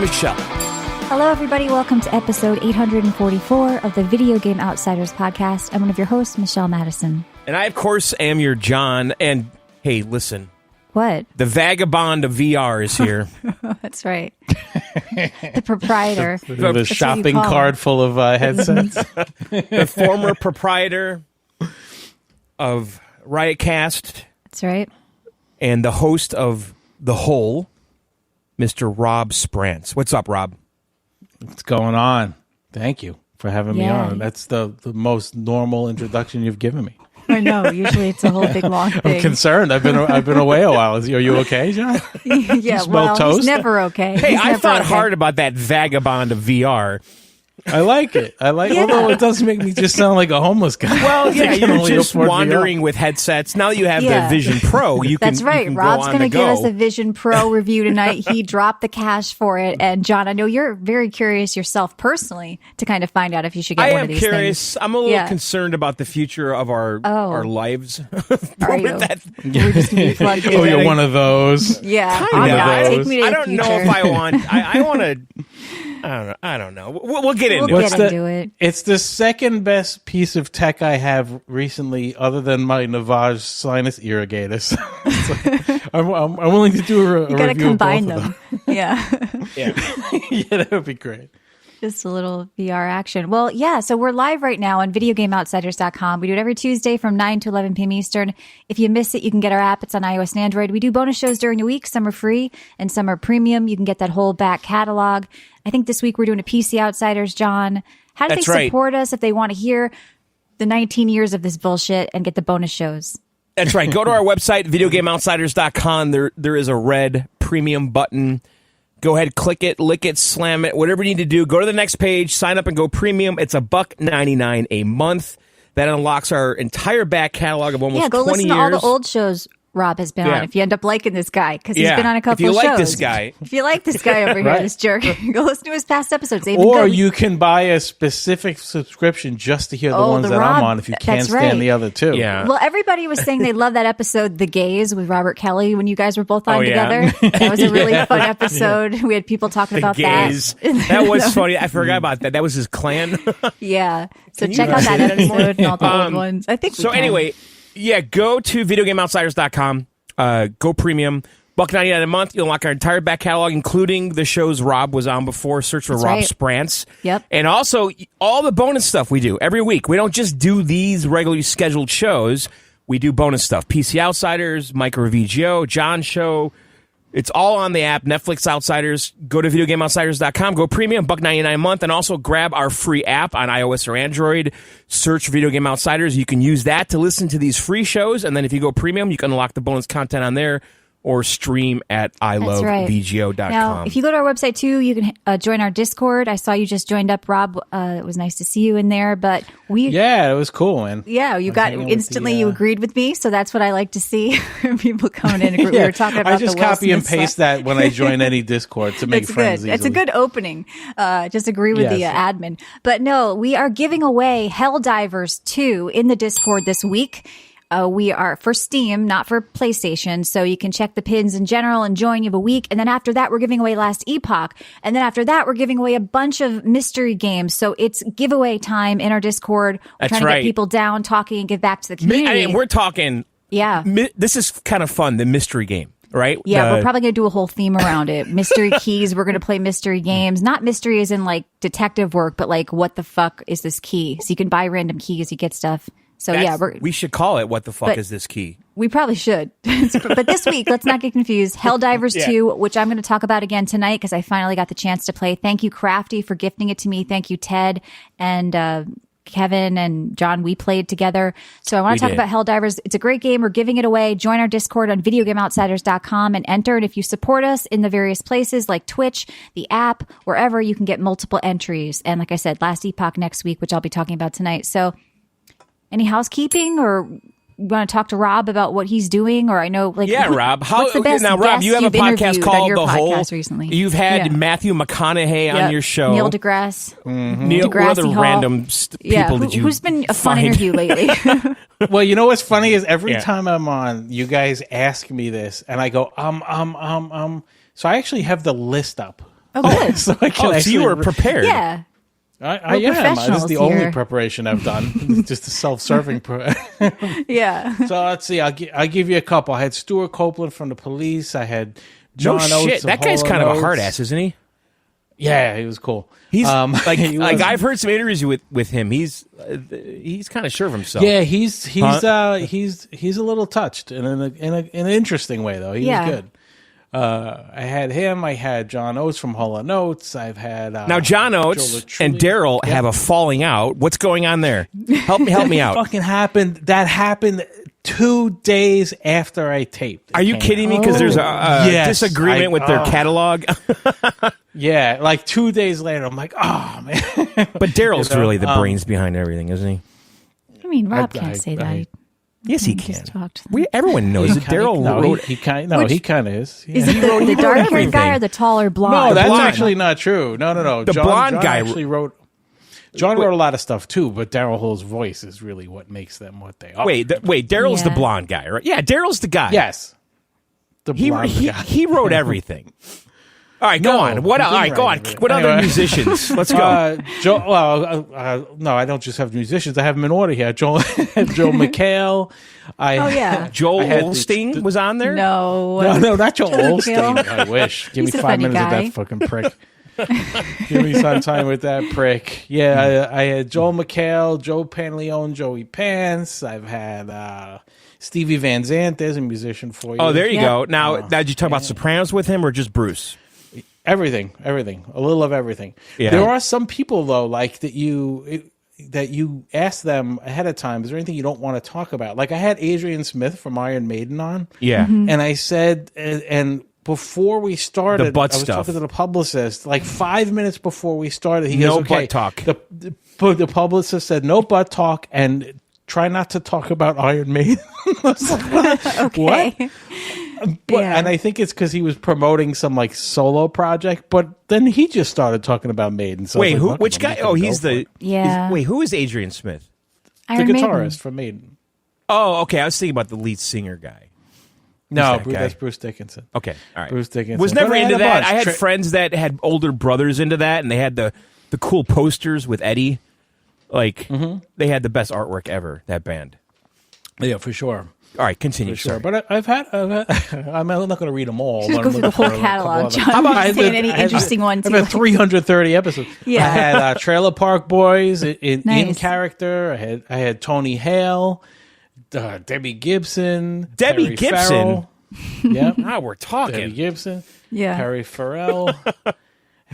Michelle. Hello, everybody. Welcome to episode 844 of the Video Game Outsiders podcast. I'm one of your hosts, Michelle Madison. And I, of course, am your John. And, hey, listen. What? The Vagabond of VR is here. That's right. The proprietor. The shopping cart full of headsets. The former proprietor of Riotcast. That's right. And the host of The Hole, Mr. Rob Sprance. What's up, Rob? What's going on? Thank you for having me on. That's the most normal introduction you've given me. I know. Usually it's a whole big long thing. I'm concerned. I've been away a while. Are you okay, John? Yeah, well, toast? he's never okay. Hey, I thought okay. hard about that Vagabond of VR. I like it. Although it does make me just sound like a homeless guy. Well, yeah, can you're only just afford wandering with headsets. Now that you have the Vision Pro, you can. That's right. You can Rob's going to give us a Vision Pro review tonight. He dropped the cash for it. And John, I know you're very curious yourself personally to kind of find out if you should get one of these things. I am curious. I'm a little concerned about the future of our lives. Are you? We're just gonna be plugged in. Oh, you're one of those. Yeah. Take me to I don't know if I want. I want to. I don't know. We'll get into it. It's the second best piece of tech I have recently, other than my Navage sinus irrigators. I'm willing to do a review. You got to combine them. Yeah. Yeah, that would be great. Just a little VR action. Well, yeah, so we're live right now on videogameoutsiders.com. We do it every Tuesday from 9 to 11 p.m. Eastern. If you miss it, you can get our app. It's on iOS and Android. We do bonus shows during the week. Some are free and some are premium. You can get that whole back catalog. I think this week we're doing a PC Outsiders, John. How do they support us if they want to hear the 19 years of this bullshit and get the bonus shows? That's right. Go to our website, videogameoutsiders.com. There is a red premium button. Go ahead, click it, lick it, slam it, whatever you need to do. Go to the next page, sign up and go premium. It's $1.99 a month. That unlocks our entire back catalog of almost 20 years. Yeah, go listen to all the old shows Rob has been on if you end up liking this guy, because he's been on a couple of shows. If you like this guy. If you like this guy over here, this jerk, go listen to his past episodes. Or you can buy a specific subscription just to hear the ones that I'm on if you can't stand the other two. Yeah. Well, everybody was saying they loved that episode, The Gays, with Robert Kelly, when you guys were both on together. That was a really fun episode. We had people talking about gays. That was funny. I forgot about that. That was his clan. Yeah. So check out that episode and all the old ones. I think anyway, go to videogameoutsiders.com, go premium, $1.99 a month. You'll unlock our entire back catalog, including the shows Rob was on before. Search for Rob Sprance. Yep. And also all the bonus stuff we do every week. We don't just do these regularly scheduled shows. We do bonus stuff. PC Outsiders, Micro VGO, John Show. It's all on the app, Netflix Outsiders. Go to videogameoutsiders.com, go premium, $1.99 a month, and also grab our free app on iOS or Android. Search Video Game Outsiders. You can use that to listen to these free shows, and then if you go premium, you can unlock the bonus content on there or stream at ilovevgo.com. Now, if you go to our website, too, you can join our Discord. I saw you just joined up, Rob. It was nice to see you in there. But Yeah, it was cool, man. Yeah, you got instantly, you agreed with me, so that's what I like to see. People coming in. We were talking about I just copy and paste that when I join any Discord to make friends easily. It's a good opening. Just agree with the admin. But no, we are giving away Helldivers 2 in the Discord this week. We are for Steam, not for PlayStation. So you can check the pins in general and join. You have a week. And then after that, we're giving away Last Epoch. And then after that, we're giving away a bunch of mystery games. So it's giveaway time in our Discord. We're trying to get people down, talking, and give back to the community. We're talking. Yeah. This is kind of fun, the mystery game. Right? Yeah, we're probably going to do a whole theme around it. Mystery keys. We're going to play mystery games. Not mystery as in like detective work, but like what the fuck is this key? So you can buy random keys, you get stuff. So we should call it "What the fuck is this key?" We probably should. But this week, let's not get confused. Helldivers 2, which I'm going to talk about again tonight because I finally got the chance to play. Thank you, Crafty, for gifting it to me. Thank you, Ted and Kevin and John. We played together. So I want to talk about Helldivers. It's a great game. We're giving it away. Join our Discord on videogameoutsiders.com and enter. And if you support us in the various places like Twitch, the app, wherever, you can get multiple entries. And like I said, Last Epoch next week, which I'll be talking about tonight. So any housekeeping, or you want to talk to Rob about what he's doing? Or I know, like, Rob. What's the best now, Rob, you have a podcast called The Hole. Recently? You've had Matthew McConaughey on your show. Neil deGrasse. Neil, what other random people did you who's been a fun interview lately? Well, you know what's funny is every time I'm on, you guys ask me this, and I go, So I actually have the list up good. So I can so you were prepared. Yeah. I We're am. This is the only here. preparation I've done. It's just a self-serving. Yeah. So let's see. I'll give you a couple. I had Stuart Copeland from the Police. I had John No Oates. shit. That guy's Hall kind of a Notes. hard ass, isn't he? Yeah, he was cool. He's he like was. I've heard some interviews with him. He's kind of sure of himself. Yeah, he's a little touched in an interesting way though. He was good. I had him. I had John Oates from Hall Notes. I've had Now John Oates and Daryl have a falling out. What's going on there? Help me out. Fucking happened. That happened 2 days after I taped. Are you kidding me? Because there's a Yes, disagreement with their catalog. Yeah, like 2 days later, I'm like, oh man. But Daryl's really the brains behind everything, isn't he? I mean, Rob I- can't say that. Yes, he Just can. talk to them. Everyone knows that Daryl wrote. He kind of is. Yeah. Is it the dark-haired guy everything. or the taller blonde? No, that's blonde. actually not true. No. The John blonde guy actually wrote. John wrote a lot of stuff too, but Daryl Hall's voice is really what makes them what they are. Wait, Daryl's the Yeah. blonde guy, right? Yeah, Daryl's the guy. Yes. The He blonde guy. he wrote everything. All right, go No, on. What? he All right, didn't go write on. everything. What other Anyway. musicians? Let's go. No, I don't just have musicians. I have them in order here. Joel McHale. Oh, yeah. Joel I had Olstein was on there. No. No, not Joel Joel Olstein. McHale. I wish. Give He's me a 5 funny minutes guy. of that fucking prick. Give me some time with that prick. Yeah, I had Joel McHale, Joe Panleone, Joey Pants. I've had Stevie Van Zandt. There's a musician for you. Oh, there you Yeah. go. Now, did you talk about Sopranos with him or just Bruce? Everything, a little of everything. Yeah. There are some people though, like that you ask them ahead of time. Is there anything you don't want to talk about? Like I had Adrian Smith from Iron Maiden on, Yeah. and I said, and before we started, The butt I was stuff. talking to the publicist. Like 5 minutes before we started, he No goes, "Okay, butt talk." The publicist said no butt talk and try not to talk about Iron Maiden." I was like, Okay. What? But, Yeah. And I think it's because he was promoting some like solo project, but then he just started talking about Maiden. So I was Wait, like, who? fuck Which it, I'm guy? just Oh, gonna he's go for the. it. Yeah. Wait, who is Adrian Smith? The Iron guitarist Maiden. for Maiden. Oh, okay. I was thinking about the lead singer guy. No, that guy? that's Bruce Dickinson. Okay, all right. Bruce Dickinson. Was never But I had into a that. bunch. I had friends that had older brothers into that, and they had the cool posters with Eddie. Like they had the best artwork ever. That band. Yeah, for sure. All right, continue. For sure. Sorry. But I've had I'm not going to read them all. Just but go I'm through the looking whole for a couple catalog, of John. them. I'm I not saying had- any I had- interesting ones. I've had 330 episodes. Yeah. I had Trailer Park Boys in Nice. character. I had Tony Hale, Debbie Gibson, Debbie Perry Gibson? Farrell. Yeah, Now we're Debbie talking. Gibson. Yeah. Perry Farrell.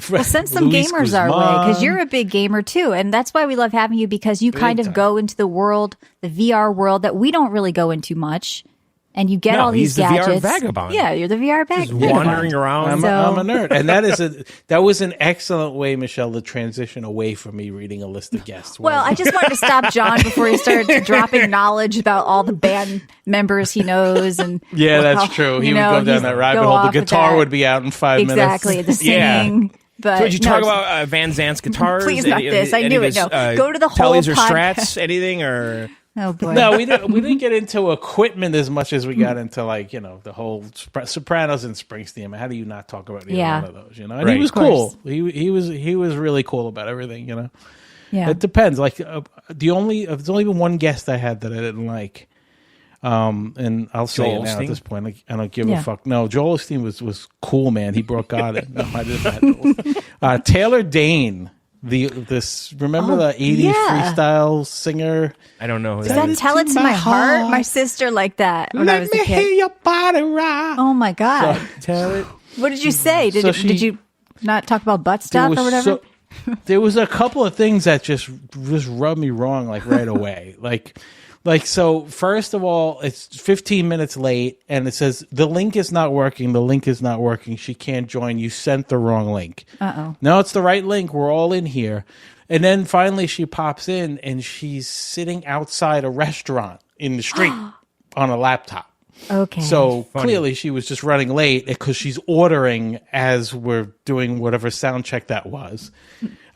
Well, send some Luis gamers our way because Guzman. you're a big gamer too, and that's why we love having you because you kind of time. go into the world, the VR world that we don't really go into much, and you get No, all these he's the VR gadgets. vagabond. Yeah, you're the VR Just vagabond. wandering around. I'm, So- I'm a nerd, and that was an excellent way, Michelle, to transition away from me reading a list of guests. Well, I just wanted to stop John before he started dropping knowledge about all the band members he knows, and yeah, that's how, true. He you would know, go down he's that rabbit go hole. off The with guitar that. would be out in 5 exactly minutes. the singing. But So did you no, talk about Van Zant's guitars? Please not this. I knew it. No. Go to the whole Tellys or podcast. Strats, anything or Oh boy. No, we didn't get into equipment as much as we got into like the whole Sopranos and Springsteen. How do you not talk about either one of those? And Right. he was Of course. cool. He was really cool about everything. Yeah. It depends. Like there's only been one guest I had that I didn't like. And I'll say Joel it now Osteen? at this point. Like, I don't give Yeah. a fuck. No, Joel Osteen was cool, man. He brought God in. No, I didn't have Joel. Taylor Dane, remember the 80s yeah. freestyle singer? I don't know. Who Does that that is. tell it to my my heart? heart. My sister liked that when I was a Let me hear kid. your body rock. Oh my god! Tell it. What did you say? Did you not talk about butt There stuff was or whatever? there was a couple of things that just rubbed me wrong, like right away. So first of all, it's 15 minutes late, and it says the link is not working. The link is not working. She can't join. You sent the wrong link. Uh-oh. No, it's the right link. We're all in here. And then finally, she pops in, and she's sitting outside a restaurant in the street on a laptop. Okay. So clearly she was just running late because she's ordering as we're doing whatever sound check that was.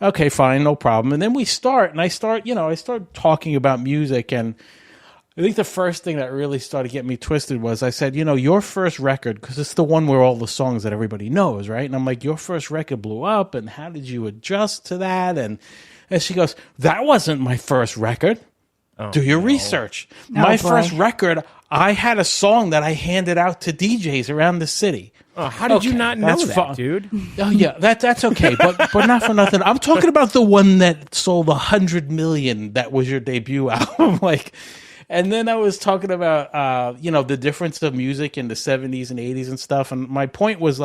Okay, fine, no problem. And then we start, and I start talking about music, and I think the first thing that really started getting me twisted was I said, your first record, because it's the one where all the songs that everybody knows, right? And I'm like, your first record blew up, and how did you adjust to that? And she goes, that wasn't my first record. Do your research. My first record, I had a song that I handed out to DJs around the city. Oh, how did you not know that, dude? Oh yeah, that's okay, but not for nothing. I'm talking about the one that sold 100 million. That was your debut album, And then I was talking about the difference of music in the 70s and 80s and stuff. And my point was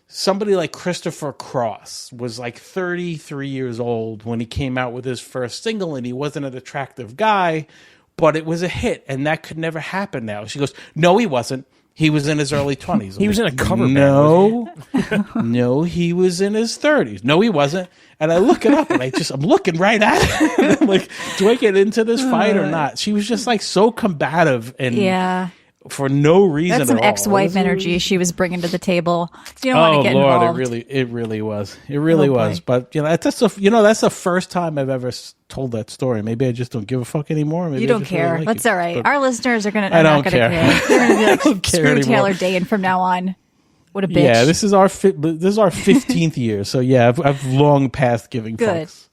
somebody like Christopher Cross was 33 years old when he came out with his first single, and he wasn't an attractive guy, but it was a hit, and that could never happen now. She goes, no, he wasn't. He was in his early 20s. He was in a cover band. No, he was in his 30s. No, he wasn't. And I look it up, and I'm looking right at it. I'm like, do I get into this fight or not? She was just so combative and for no reason. That's some ex-wife energy she was bringing to the table. You don't want to get involved. It really was. It really was. But that's the first time I've ever told that story. Maybe I just don't give a fuck anymore. Maybe you don't care. Really That's all right. Our listeners are I don't care. They're going to be screw Taylor Dane from now on. What a bitch. Yeah, this is our 15th year. So yeah, I've long passed giving fucks.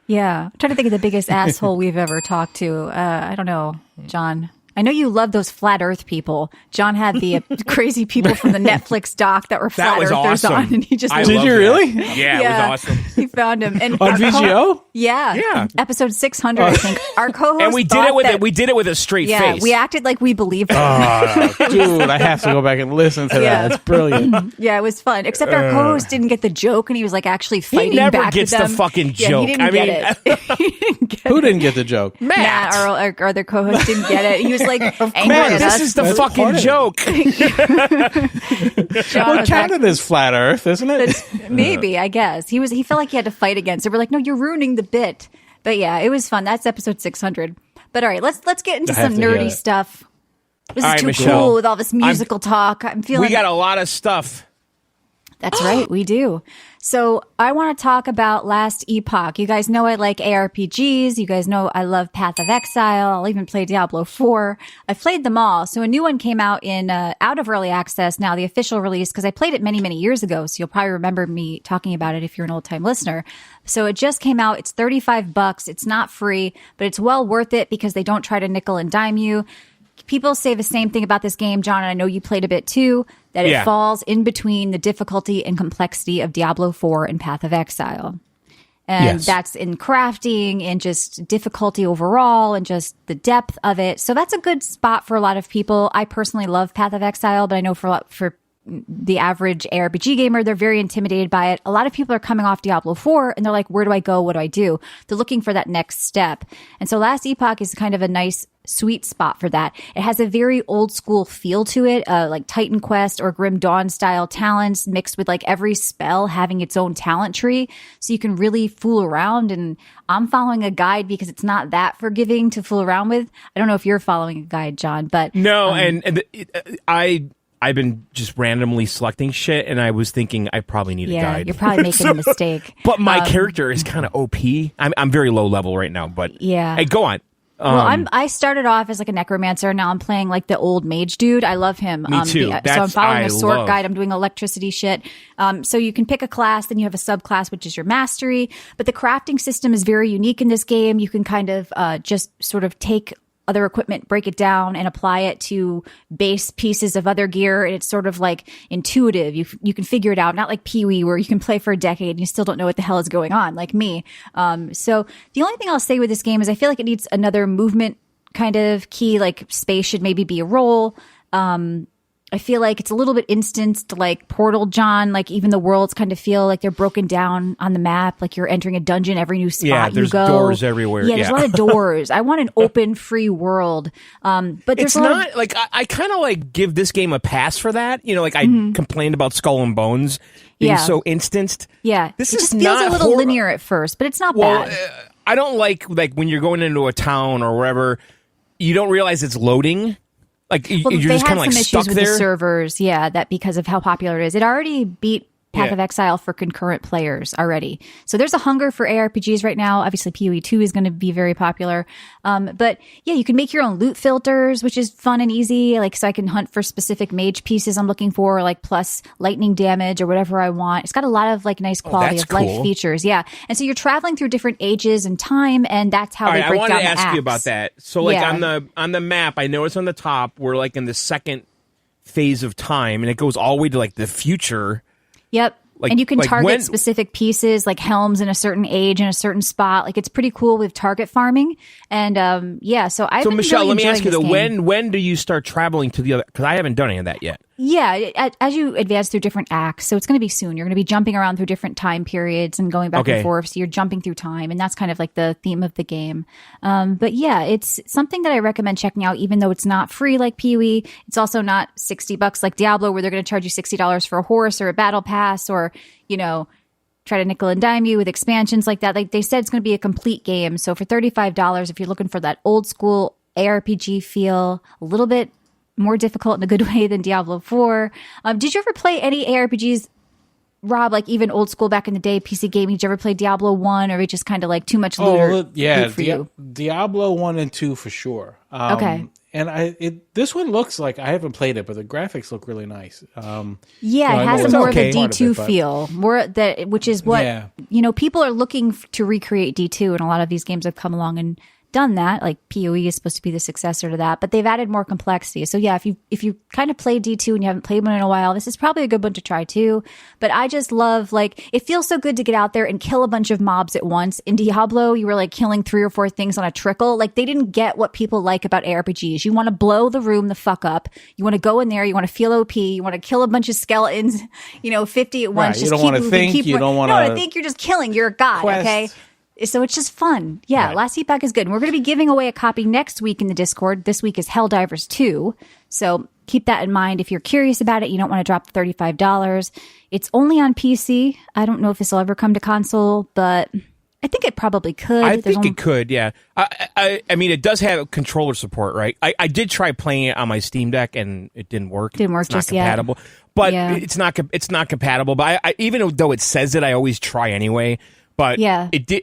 Yeah, I'm trying to think of the biggest asshole we've ever talked to. I don't know, John. I know you love those flat Earth people. John had the crazy people from the Netflix doc that were flat Earthers awesome. on, and he just did you really? Yeah, it was awesome. He found him and on VGO. Yeah, episode 600, I think. Our co-host and we did it with a straight face. We acted like we believed him. Dude, I have to go back and listen to that. It's brilliant. Yeah, it was fun. Except our co-host didn't get the joke, and he was actually fighting back. He never gets the fucking joke. He didn't get it. Who didn't get the joke? Matt, our other co-host, didn't get it. He was angry at us. This is the fucking joke. Canada's flat Earth, isn't it? Maybe, I guess. He felt like he had to fight against it. We're like, no, you're ruining the bit. But yeah, it was fun. That's episode 600. But all right, let's get into some nerdy stuff. This is too Michelle, cool with all this musical talk. I'm feeling we got a lot of stuff. That's right, we do. So I want to talk about Last Epoch. You guys know I like ARPGs. You guys know I love Path of Exile. I'll even play Diablo 4. I've played them all. So a new one came out out of early access now, the official release, because I played it many, many years ago. So you'll probably remember me talking about it if you're an old-time listener. So it just came out. It's $35. It's not free, but it's well worth it because they don't try to nickel and dime you. People say the same thing about this game, John, and I know you played a bit too, that it falls in between the difficulty and complexity of Diablo 4 and Path of Exile. And that's in crafting and just difficulty overall and just the depth of it. So that's a good spot for a lot of people. I personally love Path of Exile, but I know for the average ARPG gamer, they're very intimidated by it. A lot of people are coming off Diablo 4 and they're like, where do I go? What do I do? They're looking for that next step. And so Last Epoch is kind of a nice sweet spot for that. It has a very old school feel to it, like Titan Quest or Grim Dawn style talents mixed with every spell having its own talent tree. So you can really fool around. And I'm following a guide because it's not that forgiving to fool around with. I don't know if you're following a guide, John, but no. I've been just randomly selecting shit, and I was thinking I probably need a guide. You're probably making a mistake. But my character is kind of OP. I'm very low level right now, but hey, go on. Well, I started off as a necromancer. Now I'm playing the old mage dude. I love him. Me too. So I'm following a sword guide. I'm doing electricity shit. So you can pick a class, then you have a subclass, which is your mastery. But the crafting system is very unique in this game. You can kind of just sort of take other equipment, break it down and apply it to base pieces of other gear. And it's sort of intuitive. You can figure it out, not like Pee-wee where you can play for a decade and you still don't know what the hell is going on, like me. So the only thing I'll say with this game is I feel like it needs another movement kind of key, space should maybe be a role. I feel like it's a little bit instanced, like Portal, John. Even the worlds kind of feel like they're broken down on the map. You're entering a dungeon every new spot you go. There's doors everywhere. Yeah, there's a lot of doors. I want an open, free world. But there's it's not I kind of give this game a pass for that. I complained about Skull and Bones being so instanced. Yeah, this it just feels a little linear at first, but it's not bad. I don't like when you're going into a town or wherever, you don't realize it's loading. You're just kind of stuck there. With the servers, that because of how popular it is. It already beat Path of Exile for concurrent players already. So there's a hunger for ARPGs right now. Obviously, PoE 2 is going to be very popular. But yeah, you can make your own loot filters, which is fun and easy. Like, so I can hunt for specific mage pieces I'm looking for, like plus lightning damage or whatever I want. It's got a lot of like nice quality of life features. Yeah. And so you're traveling through different ages and time, and that's how they break down the acts. I wanted to ask you about that. So like on the map, I noticed on the top, we're like in the second phase of time, and it goes all the way to like the future. Yep. And you can target specific pieces, like helms in a certain age in a certain spot. Like, it's pretty cool with target farming. And so I've been Michelle, really let me ask you though, game. when do you start traveling to the other? Because I haven't done any of that yet. Yeah, as you advance through different acts, so it's going to be soon. You're going to be jumping around through different time periods and going back and forth. So you're jumping through time, and that's kind of like the theme of the game. But yeah, it's something that I recommend checking out, even though it's not free like PoE. It's also not $60 like Diablo, where they're going to charge you $60 for a horse or a battle pass, or try to nickel and dime you with expansions like that. Like they said, it's going to be a complete game. So for $35, if you're looking for that old school ARPG feel, a little bit more difficult in a good way than Diablo 4. Did you ever play any ARPGs, Rob, like even old school back in the day, PC gaming? Did you ever play Diablo 1, or it just kind of like too much loot for you? Diablo 1 and 2 for sure. Okay. And this one looks like, I haven't played it, but the graphics look really nice. It has more of a D2 feel, which is what people are looking to recreate D2, and a lot of these games have come along and done that. Like PoE is supposed to be the successor to that, but they've added more complexity. So yeah, if you kind of played D2 and you haven't played one in a while, this is probably a good one to try too. But I just love, like, it feels so good to get out there and kill a bunch of mobs at once. In Diablo, you were like killing 3 or 4 things on a trickle. Like, they didn't get what people like about ARPGs. You want to blow the room the fuck up. You want to go in there. You want to feel OP. You want to kill a bunch of skeletons, 50 at once. Right. You don't want to think. You don't want to think. You're just killing. You're a god. Quest. Okay. So it's just fun. Yeah, right. Last Seat Back is good. And we're going to be giving away a copy next week in the Discord. This week is Helldivers 2. So keep that in mind. If you're curious about it, you don't want to drop the $35. It's only on PC. I don't know if this will ever come to console, but I think it probably could. I think it could, yeah. I mean, it does have controller support, right? I did try playing it on my Steam Deck, and it didn't work. It's not compatible. Yet. But it's not compatible. But I even though it says it, I always try anyway. But it did.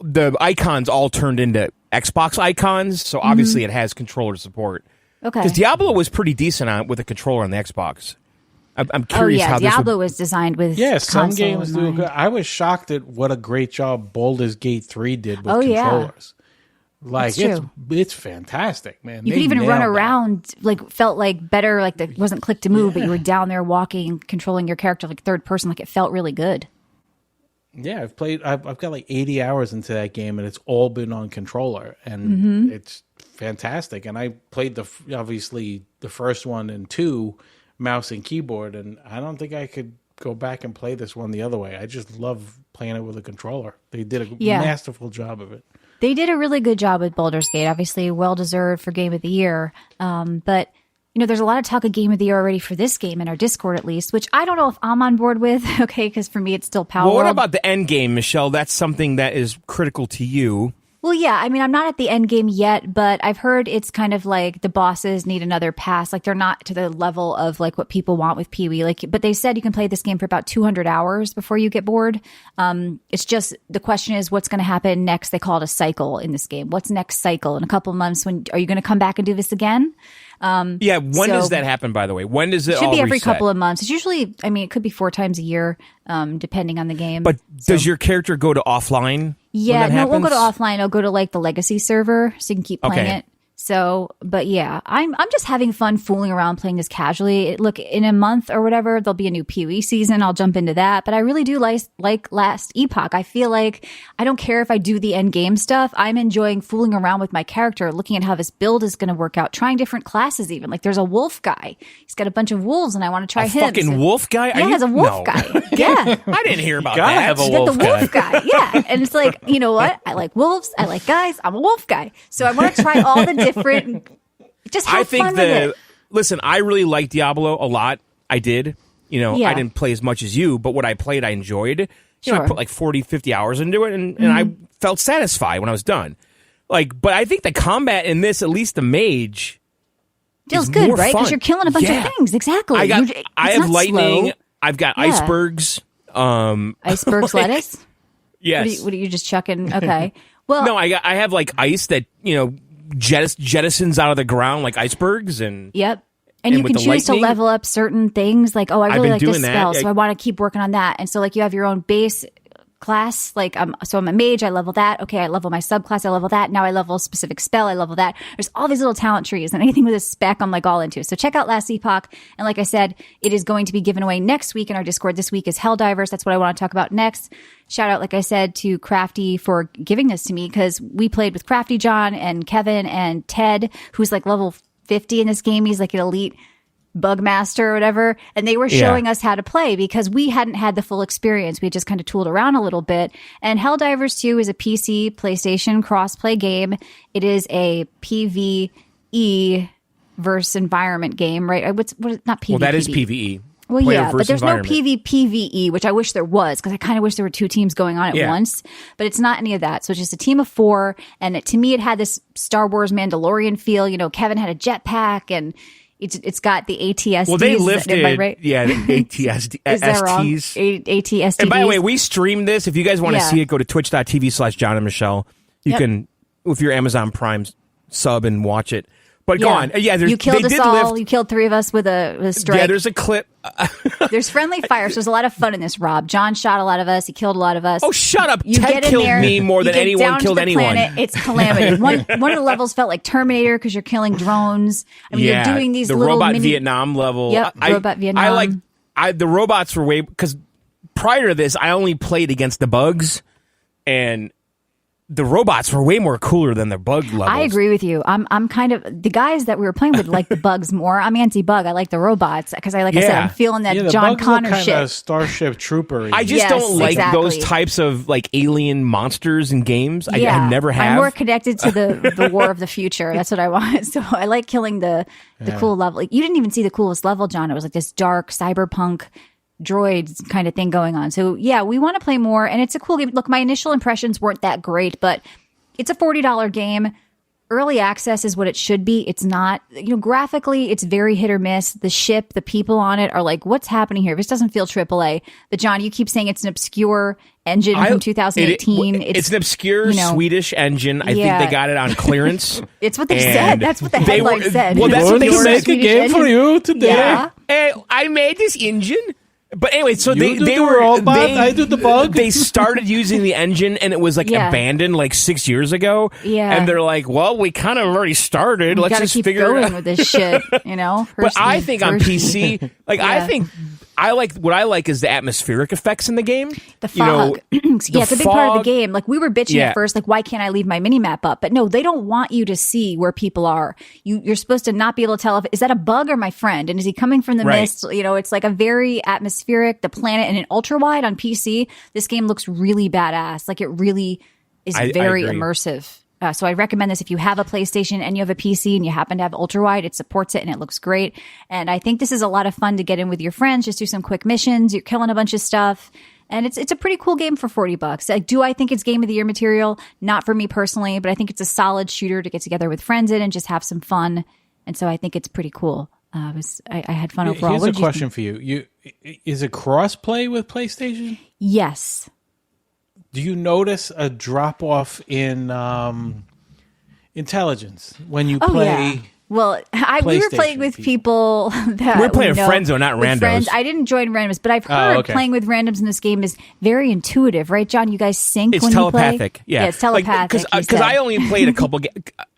The icons all turned into Xbox icons, so obviously it has controller support. Okay. Because Diablo was pretty decent on with a controller on the Xbox. I'm curious how Diablo was designed with. Yeah, some games do good. I was shocked at what a great job Baldur's Gate 3 did with controllers. Like, it's fantastic, man. You could even run around, like, felt like better, like it wasn't click to move, but you were down there walking, controlling your character like third person. Like, it felt really good. Yeah, I've got like 80 hours into that game, and it's all been on controller, and it's fantastic. And I played obviously the first one and 2 mouse and keyboard, and I don't think I could go back and play this one the other way. I just love playing it with a controller. They did a masterful job of it. They did a really good job with Baldur's Gate. Obviously, well deserved for Game of the Year, but. There's a lot of talk of Game of the Year already for this game in our Discord, at least, which I don't know if I'm on board with, okay, because for me it's still Power Well, what World. about the end game, Michelle? That's something that is critical to you. Well, yeah, I mean, I'm not at the end game yet, but I've heard it's kind of like the bosses need another pass. Like, they're not to the level of like what people want with PoE. Like, but they said you can play this game for about 200 hours before you get bored. It's just, the question is what's going to happen next. They call it a cycle in this game. What's next cycle? In a couple of months, are you going to come back and do this again? When does that happen, by the way? When does it all should be every reset? couple of months. It's usually, I mean, it could be 4 times a year, depending on the game. But does your character go to offline? Yeah, no, it won't go to offline. It'll go to like the legacy server, so you can keep playing it. So, but yeah, I'm just having fun fooling around playing this casually. Look, in a month or whatever, there'll be a new PoE season. I'll jump into that. But I really do like Last Epoch. I feel like I don't care if I do the end game stuff. I'm enjoying fooling around with my character, looking at how this build is going to work out, trying different classes even. Like, there's a wolf guy. He's got a bunch of wolves, and I want to try him. Fucking wolf guy? Yeah, there's a wolf guy. Yeah. I didn't hear about gotta that. have a You got wolf the wolf guy. Yeah. And it's like, you know what? I like wolves. I like guys. I'm a wolf guy. So I want to try all the different... Just have fun with it. Listen, I really like Diablo a lot. I did. I didn't play as much as you, but what I played, I enjoyed. I put like 40, 50 hours into it, and I felt satisfied when I was done. Like, but I think the combat in this, at least the mage, feels good, right? Because you're killing a bunch of things. Exactly. I have lightning. Slow. I've got icebergs. Icebergs lettuce? Yes. What are you just chucking? Okay. Well, No, I have like ice that jettisons out of the ground like icebergs, and yep. And you with can the choose to lightning? level up certain things. Like, oh, I really been like this doing that. spell, so I want to keep working on that. And so, like, you have your own base class. Like, so I'm a mage, I level that. Okay, I level my subclass, I level that. Now I level a specific spell, I level that. There's all these little talent trees, and anything with a spec, I'm like all into. So check out Last Epoch. And like I said, it is going to be given away next week in our Discord. This week is Helldivers. That's what I want to talk about next. Shout out, like I said, to Crafty for giving this to me, because we played with Crafty John and Kevin and Ted, who's like level 50 in this game. He's like an elite bug master or whatever, and they were showing us how to play because we hadn't had the full experience. We had just kind of tooled around a little bit. And Helldivers 2 is a PC PlayStation cross-play game. It is a PvE versus environment game, right? What not PvE? well, that is PvE. Well, Player yeah, but versus there's no environment. PvE, which I wish there was, because I kind of wish there were two teams going on at Yeah. once. But it's not any of that. So it's just a team of 4, and to me, it had this Star Wars Mandalorian feel. You know, Kevin had a jetpack, and it's got the ATSTs. Well, they Am I lifted, right? the ATST. Is that wrong? STs. ATSTs. And by the way, we streamed this. If you guys want to Yeah. see it, go to twitch.tv/John and Michelle. You can, with your Amazon Prime sub, and watch it. But go on. Yeah, you killed they us did all. lift. You killed 3 of us with a strike. Yeah, there's a clip. There's friendly fire, so there's a lot of fun in this, Rob. John shot a lot of us. He killed a lot of us. Oh, shut up. You Ted get in killed there, me more you than get anyone down to killed the anyone. planet, it's calamity. One of the levels felt like Terminator because you're killing drones. I mean, Yeah, you're doing these the little robot mini- Vietnam level. Yep, robot Vietnam. I like the robots were way, because prior to this, I only played against the bugs, and the robots were way more cooler than the bug levels. I agree with you. I'm kind of the guys that we were playing with like the bugs more. I'm anti-bug. I like the robots because I said, Yeah. I'm feeling that the John bugs Connor look kind shit. of Starship Trooper. I just Yes, don't like exactly. those types of like alien monsters in games. I never have. I'm more connected to the war of the future. That's what I want. So I like killing the cool level. Like, you didn't even see the coolest level, John. It was like this dark cyberpunk droids kind of thing going on. So yeah, we want to play more, and it's a cool game. Look, my initial impressions weren't that great, but it's a $40 game. Early access is what it should be. It's not, graphically, it's very hit or miss. The ship, the people on it are like, what's happening here? This doesn't feel AAA. But John, you keep saying it's an obscure engine from 2018. It's an obscure Swedish engine. I think they got it on clearance. It's what they And said. That's what the headline said. Well, that's what they We're said. going to make a game for you today. Yeah. Hey, I made this engine. But anyway, so You do they the were robot, they, I do the bug. They started using the engine, and it was like abandoned like 6 years ago. Yeah. And they're like, well, we kind of already started. You Let's gotta just keep figure going it out. with this shit, But I think on Hershey. PC, like I think what I like is the atmospheric effects in the game. The fog. Yeah, it's a big part of the fog- game. Like, we were bitching at first, like, why can't I leave my mini map up? But no, they don't want you to see where people are. You're supposed to not be able to tell is that a bug or my friend? And is he coming from the Right. mist? It's like a very atmospheric, the planet, and an ultra wide on PC. This game looks really badass. Like, it really is I very agree. immersive. So I recommend this if you have a PlayStation and you have a PC and you happen to have ultra wide. It supports it and it looks great. And I think this is a lot of fun to get in with your friends. Just do some quick missions. You're killing a bunch of stuff. And it's a pretty cool game for $40. Like, do I think it's game of the year material? Not for me personally, but I think it's a solid shooter to get together with friends in and just have some fun. And so I think it's pretty cool. I had fun overall. Here's What a did you question for you. Is it cross-play with PlayStation? Yes. Do you notice a drop-off in intelligence when you play? Yeah. Well, we were playing PlayStation with people. that We're playing we know, friends, though, not with randos. friends. I didn't join randoms, but I've heard okay. playing with randoms in this game is very intuitive, right, John? You guys sync It's when telepathic. you play? Yeah, it's telepathic. Because I only played a couple.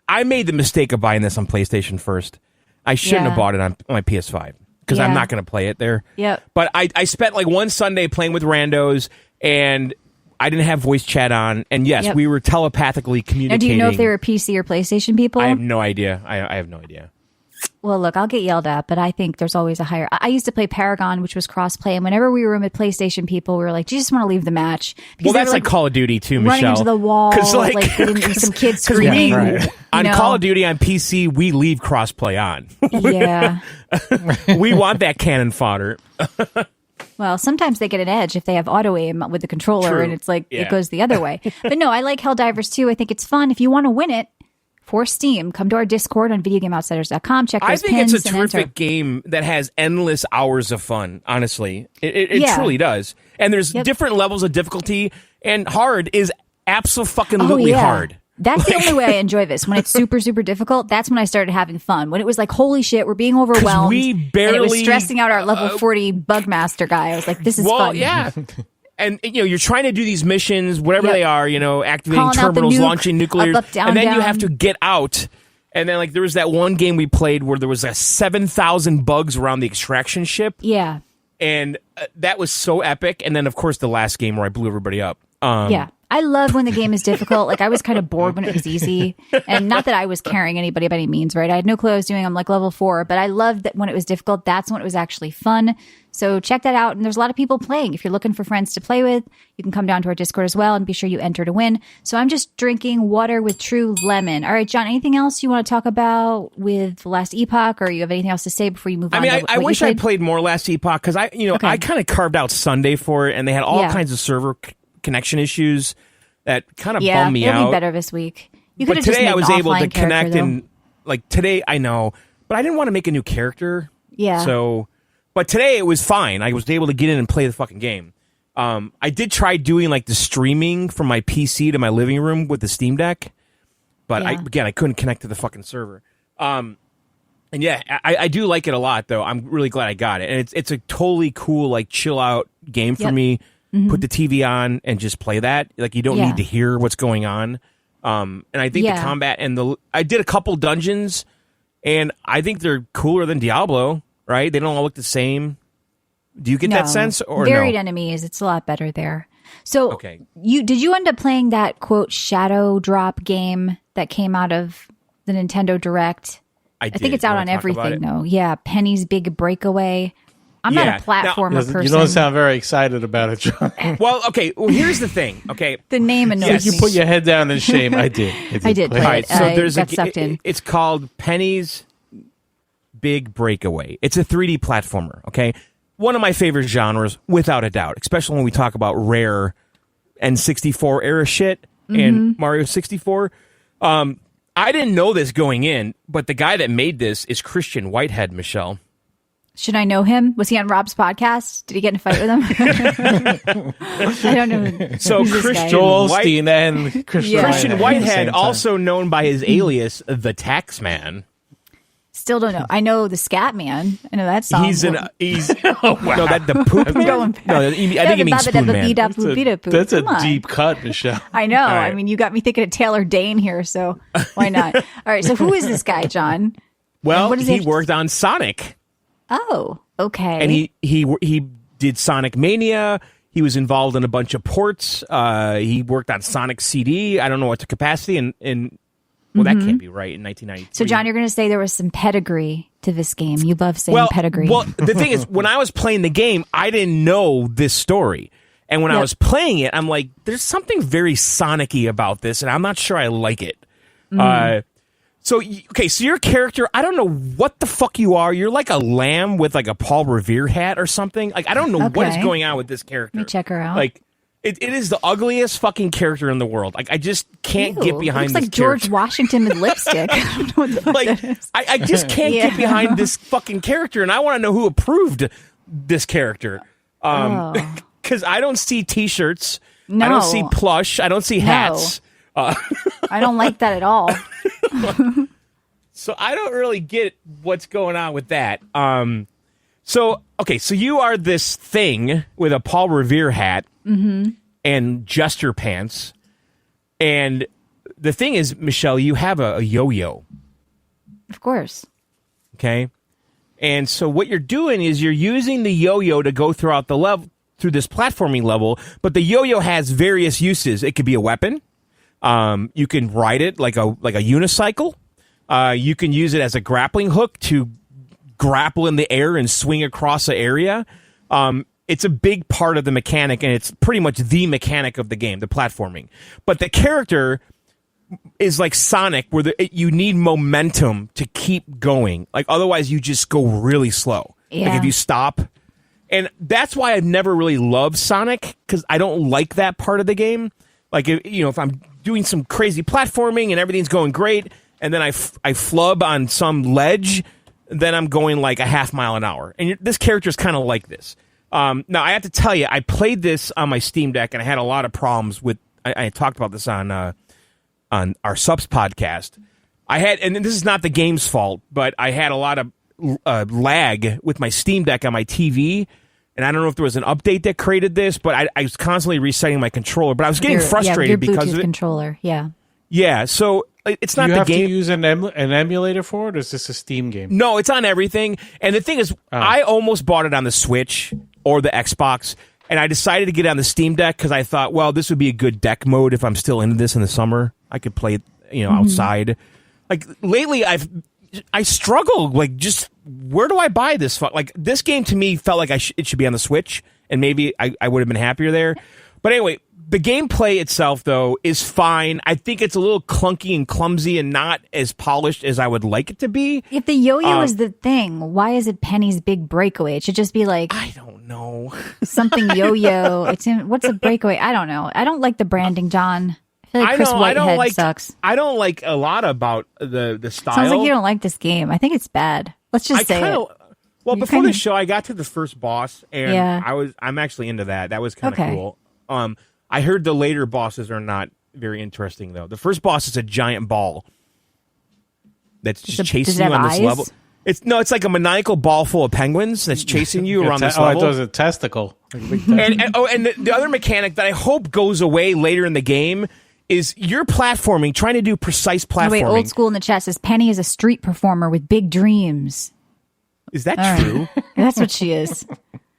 I made the mistake of buying this on PlayStation first. I shouldn't have bought it on my PS5 because I'm Yeah. not going to play it there. Yep. But I spent like one Sunday playing with randos, and I didn't have voice chat on. And yes, we were telepathically Now, communicating. do you know if they were PC or PlayStation people? I have no idea. I have no idea. Well, look, I'll get yelled at, but I think there's always a higher. I used to play Paragon, which was cross-play, and whenever we were with PlayStation people, we were like, "Do you just want to leave the match?" Because Well, they that's were, like Call of Duty too, running Michelle. into the wall, 'Cause, like some kids screaming. right. On know? Call of Duty on PC, we leave crossplay on. Yeah. We want that cannon fodder. Well, sometimes they get an edge if they have auto aim with the controller, True. and it's like Yeah. it goes the other way. But no, I like Helldivers too. I think it's fun. If you want to win it for Steam, come to our Discord on videogameoutsiders.com. Check those I think pins it's a and enter. terrific game that has endless hours of fun. Honestly, it truly does. And there's different levels of difficulty, and hard is absolutely hard. That's the only way I enjoy this. When it's super, super difficult, that's when I started having fun. When it was like, holy shit, we're being overwhelmed. And it was stressing out our level 40 Bugmaster guy. I was like, this is fun. Well, yeah. And, you're trying to do these missions, whatever they are, activating Calling out the terminals, nuke, launching nuclear, up, down, and then down. you have to get out. And then, there was that one game we played where there was 7,000 bugs around the extraction ship. Yeah. And that was so epic. And then, of course, the last game where I blew everybody up. Yeah. I love when the game is difficult. Like, I was kind of bored when it was easy. And not that I was carrying anybody by any means, right? I had no clue what I was doing. I'm like level 4. But I loved that when it was difficult, that's when it was actually fun. So check that out. And there's a lot of people playing. If you're looking for friends to play with, you can come down to our Discord as well and be sure you enter to win. So I'm just drinking water with True Lemon. All right, John, anything else you want to talk about with The Last Epoch, or you have anything else to say before you move on? I wish I played more Last Epoch, because I kind of carved out Sunday for it, and they had all kinds of server connection issues that kind of bummed me out. It'll be better this week. You could But have just today made I was an able to offline character, connect, and today I know, but I didn't want to make a new character. Yeah. So, but today it was fine. I was able to get in and play the fucking game. I did try doing the streaming from my PC to my living room with the Steam Deck, but I couldn't connect to the fucking server. And yeah, I do like it a lot, though. I'm really glad I got it, and it's a totally cool chill out game for me. Mm-hmm. Put the TV on and just play that. You don't need to hear what's going on. And I think the combat and I did a couple dungeons, and I think they're cooler than Diablo. Right? They don't all look the same. Do you get that sense, or varied no? enemies? It's a lot better there. So, okay. Did you end up playing that quote Shadow Drop game that came out of the Nintendo Direct? I think it's out on everything though. Yeah, Penny's Big Breakaway. I'm not a platformer person. You don't sound very excited about it, John. Well, okay. Well, here's the thing. Okay, the name annoys me. You put your head down in shame. I did. I did. All right. So there's got sucked in. It's called Penny's Big Breakaway. It's a 3D platformer. Okay, one of my favorite genres, without a doubt. Especially when we talk about rare N64 era shit and Mario 64. I didn't know this going in, but the guy that made this is Christian Whitehead, Michelle. Should I know him? Was he on Rob's podcast? Did he get in a fight with him? I don't know. So Christian Olstein and Christian Whitehead, also known by his alias, the Taxman. Still don't know. I know the Scat Man. I know that song. He's no, that the Poop Man. Going back. No, I think he means Spoon Man. That's a deep cut, Michelle. I know. Right. I mean, you got me thinking of Taylor Dane here, so why not? All right. So who is this guy, John? Well, he worked on Sonic. Oh, okay. And he did Sonic Mania. He was involved in a bunch of ports. He worked on Sonic CD. I don't know what the capacity and well, that can't be right in 1993. So, John, you're going to say there was some pedigree to this game. You love saying pedigree. Well, the thing is, when I was playing the game, I didn't know this story. And when I was playing it, I'm like, there's something very Sonic-y about this, and I'm not sure I like it. So your character, I don't know what the fuck you are. You're like a lamb with a Paul Revere hat or something. I don't know what is going on with this character. Let me check her out. It is the ugliest fucking character in the world. I just can't get behind this looks like George Washington with lipstick. I don't know what the fuck that is. I just can't get behind this fucking character, and I want to know who approved this character. Because I don't see T-shirts. No. I don't see plush. I don't see hats. I don't like that at all. So I don't really get what's going on with that. So you are this thing with a Paul Revere hat and jester pants. And the thing is, Michelle, you have a yo-yo. Of course. Okay. And so what you're doing is you're using the yo-yo to go throughout the level, through this platforming level, but the yo-yo has various uses. It could be a weapon. You can ride it like a unicycle. You can use it as a grappling hook to grapple in the air and swing across the area. It's a big part of the mechanic, and it's pretty much the mechanic of the game, the platforming. But the character is like Sonic, where you need momentum to keep going. Otherwise, you just go really slow. Yeah. If you stop. And that's why I've never really loved Sonic, because I don't like that part of the game. If I'm doing some crazy platforming and everything's going great, and then I flub on some ledge, then I'm going a half mile an hour. And this character is kind of like this. Now, I have to tell you, I played this on my Steam Deck, and I had a lot of problems with. I talked about this on our Subs podcast. And this is not the game's fault, but I had a lot of lag with my Steam Deck on my TV, and I don't know if there was an update that created this, but I was constantly resetting my controller. But I was getting frustrated because Bluetooth of it. Controller, yeah. Yeah, so it's not you the have game. to use an emulator for it, or is this a Steam game? No, it's on everything. And the thing is, I almost bought it on the Switch or the Xbox, and I decided to get it on the Steam Deck because I thought, well, this would be a good deck mode if I'm still into this in the summer. I could play it, outside. Like lately, I struggle. Like, just where do I buy this? Like, this game to me felt like it should be on the Switch, and maybe I would have been happier there. But anyway, the gameplay itself, though, is fine. I think it's a little clunky and clumsy and not as polished as I would like it to be. If the yo-yo is the thing, why is it Penny's big breakaway? It should just be like, I don't know. Something yo-yo. What's a breakaway? I don't know. I don't like the branding, John. I feel like Chris Whitehead sucks. I don't like a lot about the style. Sounds like you don't like this game. I think it's bad. Let's just say it. Well, before the show, I got to the first boss, and Yeah. I'm actually into that. That was kind of Okay. cool. I heard the later bosses are not very interesting, though. The first boss is a giant ball that's just chasing you on this level. It's like a maniacal ball full of penguins that's chasing you around this level. Oh, it was a testicle. Like a big testicle. And the other mechanic that I hope goes away later in the game is you're platforming, trying to do precise platforming. Wait, Old School in the chat says Penny is a street performer with big dreams. Is that true? That's what she is.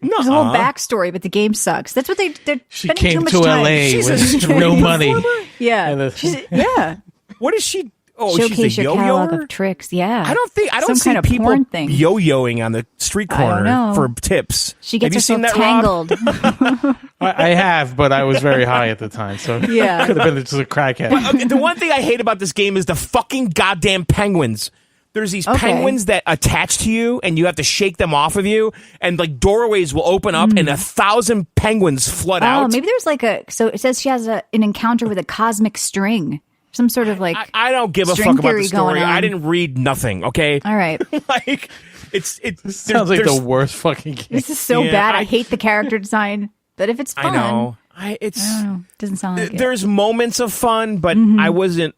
There's a whole backstory, but the game sucks. That's what they're She spending came too much to time. LA She's a with street no money. Yeah, And What is she? Oh, showcase she's a your yo-yoer? catalog of tricks. Yeah, I don't Some see kind of people porn thing. yo-yoing on the street I don't corner know. for tips. She gets Have you seen herself that, Rob? tangled. I have, but I was very high at the time, so Yeah. could have been just a crackhead. Okay, the one thing I hate about this game is the fucking goddamn penguins. There's these penguins that attach to you, and you have to shake them off of you, and like doorways will open up, and 1,000 penguins flood out. Oh, maybe there's like so it says she has an encounter with a cosmic string. Some sort of like I don't give a string fuck about the theory story. going on. I didn't read nothing. Okay, All right. like it Sounds like the worst fucking game. This is so Yeah, bad. I I- hate the character design. But if it's fun, I know. I don't know. Doesn't sound like it. There's moments of fun, but I wasn't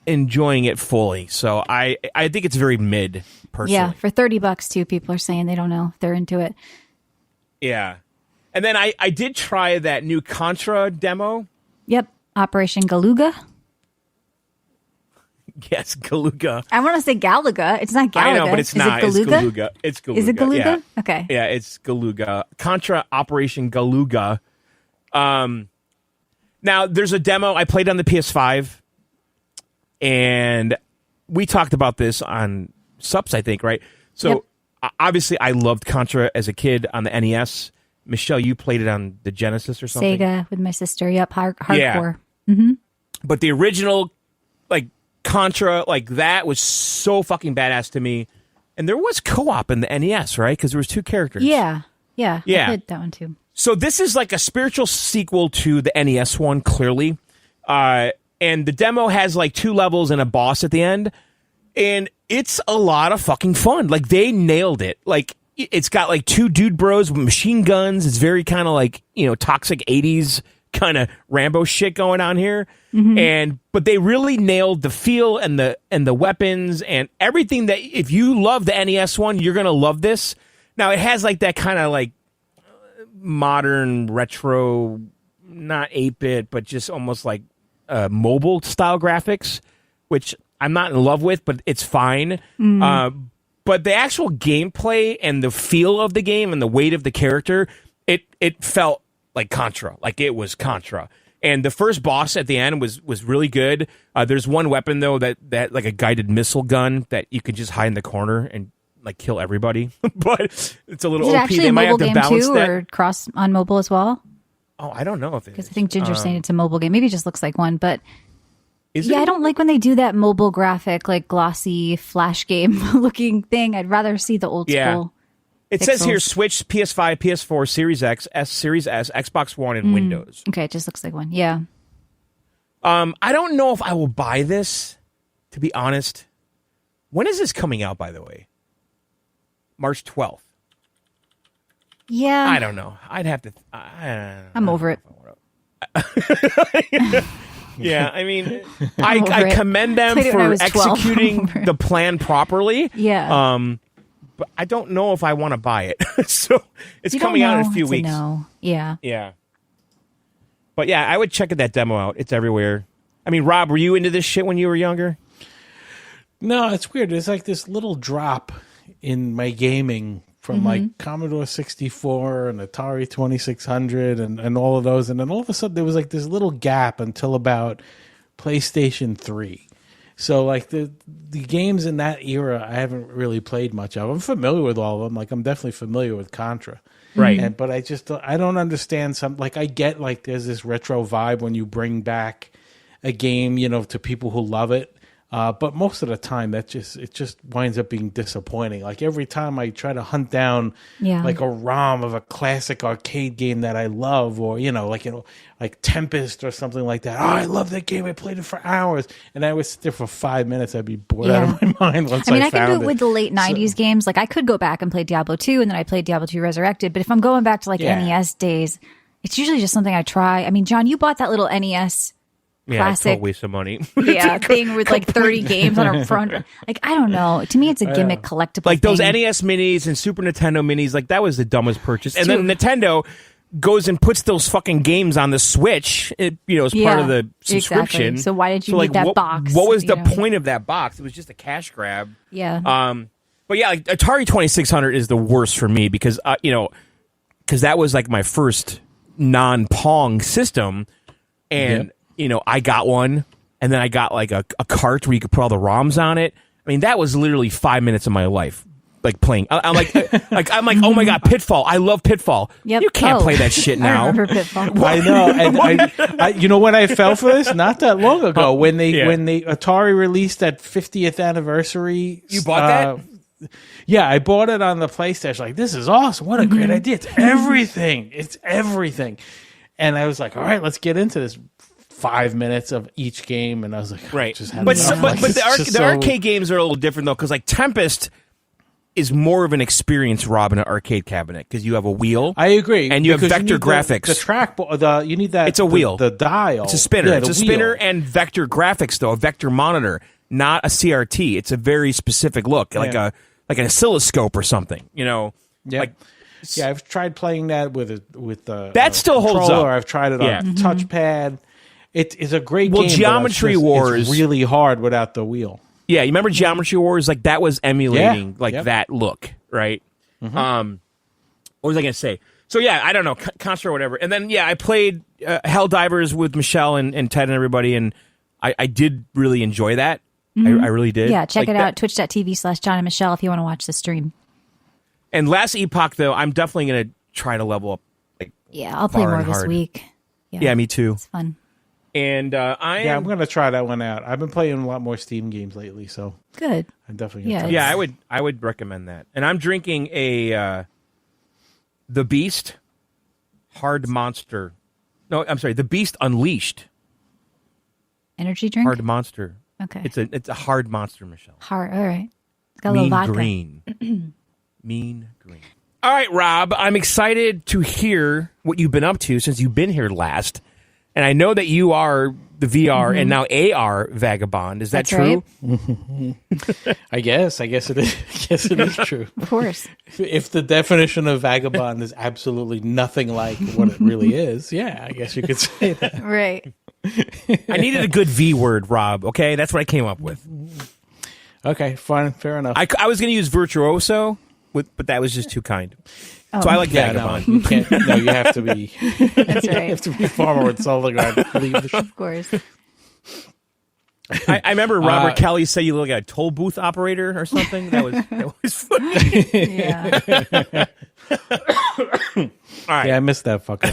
enjoying it fully. So I think it's very mid. Personally. Yeah, for $30 too. People are saying they don't know if they're into it. Yeah. And then I did try that new Contra demo. Yep, Operation Galuga. Yes, Galuga. I want to say Galaga. It's not Galaga. I know, but it's not. Is it Galuga? It's Galuga. Is it Galuga? Yeah. Okay. Yeah, it's Galuga. Contra Operation Galuga. Now, there's a demo I played on the PS5, and we talked about this on Subs, I think, right? So, obviously, I loved Contra as a kid on the NES. Michelle, you played it on the Genesis or something? Sega with my sister. Yep, hardcore. But the original, like, Contra, like, that was so fucking badass to me. And there was co-op in the NES, right? Because there was two characters. Yeah. Yeah. I played that one too. So this is like a spiritual sequel to the NES one, clearly. And the demo has like 2 levels and a boss at the end. And it's a lot of fucking fun. Like, they nailed it. Like, it's got like 2 dude bros with machine guns. It's very kind of like, toxic 80s kind of Rambo shit going on here. But they really nailed the feel and the weapons and everything that if you love the NES one, you're going to love this. Now, it has like that kind of like modern retro, not 8-bit, but just almost like mobile style graphics, which I'm not in love with, but it's fine. But the actual gameplay and the feel of the game and the weight of the character, it felt like Contra. Like, it was Contra. And the first boss at the end was really good. There's one weapon, though, that like a guided missile gun that you could just hide in the corner and like kill everybody. But it's a little Is it OP. actually They a might mobile have to game balance too, that. or cross on mobile as well? Oh, I don't know if it is. Because I think Ginger's saying it's a mobile game. Maybe it just looks like one, but Is yeah, it? I don't like when they do that mobile graphic, like glossy flash game looking thing. I'd rather see the old Yeah. school. It says here pixels. Switch, PS5, PS4, Series X, Series S, Xbox One, and Windows. Okay, it just looks like one. Yeah. I don't know if I will buy this, to be honest. When is this coming out, by the way? March 12th. Yeah. I don't know. I'd have to. I'm over it. Yeah, I mean, I commend them Played it when I for was 12. executing the plan properly. Yeah. But I don't know if I want to buy it. So it's You coming don't out in know. a few It's weeks. no. Yeah. Yeah. But yeah, I would check that demo out. It's everywhere. I mean, Rob, were you into this shit when you were younger? No, it's weird. There's like this little drop in my gaming from like Commodore 64 and Atari 2600 and all of those. And then all of a sudden there was like this little gap until about PlayStation 3. So like the games in that era, I haven't really played much of. I'm familiar with all of them. Like I'm definitely familiar with Contra. Right. But I don't understand some, like I get like there's this retro vibe when you bring back a game, to people who love it. But most of the time, it just winds up being disappointing. Like every time I try to hunt down like a ROM of a classic arcade game that I love, or like Tempest or something like that. Oh, I love that game. I played it for hours, and I would sit there for 5 minutes. I'd be bored out of my mind once I found it. I can do it with the late 90s games. Like I could go back and play Diablo 2, and then I played Diablo 2 Resurrected. But if I'm going back to like NES days, it's usually just something I try. I mean, John, you bought that little NES. Classic, total waste of money. Thing with like 30 games on a front. Like, I don't know. To me, it's a gimmick collectible. Like those thing. NES minis and Super Nintendo minis, like that was the dumbest purchase. And then Nintendo goes and puts those fucking games on the Switch, as part of the subscription. Exactly. So why did you need that box? What was the point of that box? It was just a cash grab. Yeah. But yeah, like Atari 2600 is the worst for me because because that was like my first non-Pong system, and I got one, and then I got like a cart where you could put all the ROMs on it. I mean, that was literally 5 minutes of my life, like playing. I'm like, oh my god, Pitfall! I love Pitfall. Yep. You can't play that shit now. I remember Pitfall. I know, and I when I fell for this not that long ago when they Atari released that 50th anniversary. You bought that? Yeah, I bought it on the PlayStation. Like, this is awesome! What a great idea! It's everything. It's everything. And I was like, all right, let's get into this. 5 minutes of each game, and I was like, right. But the arcade games are a little different though, because like Tempest is more of an experience, Rob, in an arcade cabinet because you have a wheel. I agree, and you have vector graphics. The trackball, you need that. It's a wheel. The dial. It's a spinner. Yeah, it's a spinner and vector graphics though, a vector monitor, not a CRT. It's a very specific look, like an oscilloscope or something. Yeah. Yeah, I've tried playing that with that still holds up. I've tried it on touchpad. It is a great game. Well, Geometry Wars it's really hard without the wheel. Yeah, you remember Geometry Wars? Like that was emulating that look, right? What was I going to say? So yeah, I don't know, Contra or whatever. And then I played Helldivers with Michelle and Ted and everybody, and I did really enjoy that. I really did. Yeah, check it out, twitch.tv/John and Michelle if you want to watch the stream. And Last Epoch, though, I'm definitely going to try to level up. I'll play more this week. Yeah, me too. It's fun. And I'm going to try that one out. I've been playing a lot more Steam games lately, so good. I'm definitely going to try that. I would recommend that. And I'm drinking a The Beast Hard Monster. No, I'm sorry, The Beast Unleashed energy drink. Hard Monster. Okay, it's a hard monster, Michelle. Hard. All right. It's got a little vodka. Green. Mean green. All right, Rob. I'm excited to hear what you've been up to since you've been here last. And I know that you are the VR and now AR Vagabond. Is that true? Right. I guess it is. I guess it is true. Of course. If the definition of Vagabond is absolutely nothing like what it really is, I guess you could say that. Right. I needed a good V word, Rob. Okay, that's what I came up with. Okay, fine, fair enough. I was going to use virtuoso, but that was just too kind. So I like Vagabond. No, you can't. No, you have to be. That's right. You have to be far more insulting. Of course. I remember Robert Kelly said you look like a toll booth operator or something. That was funny. Yeah. All right. Yeah, I missed that fucker.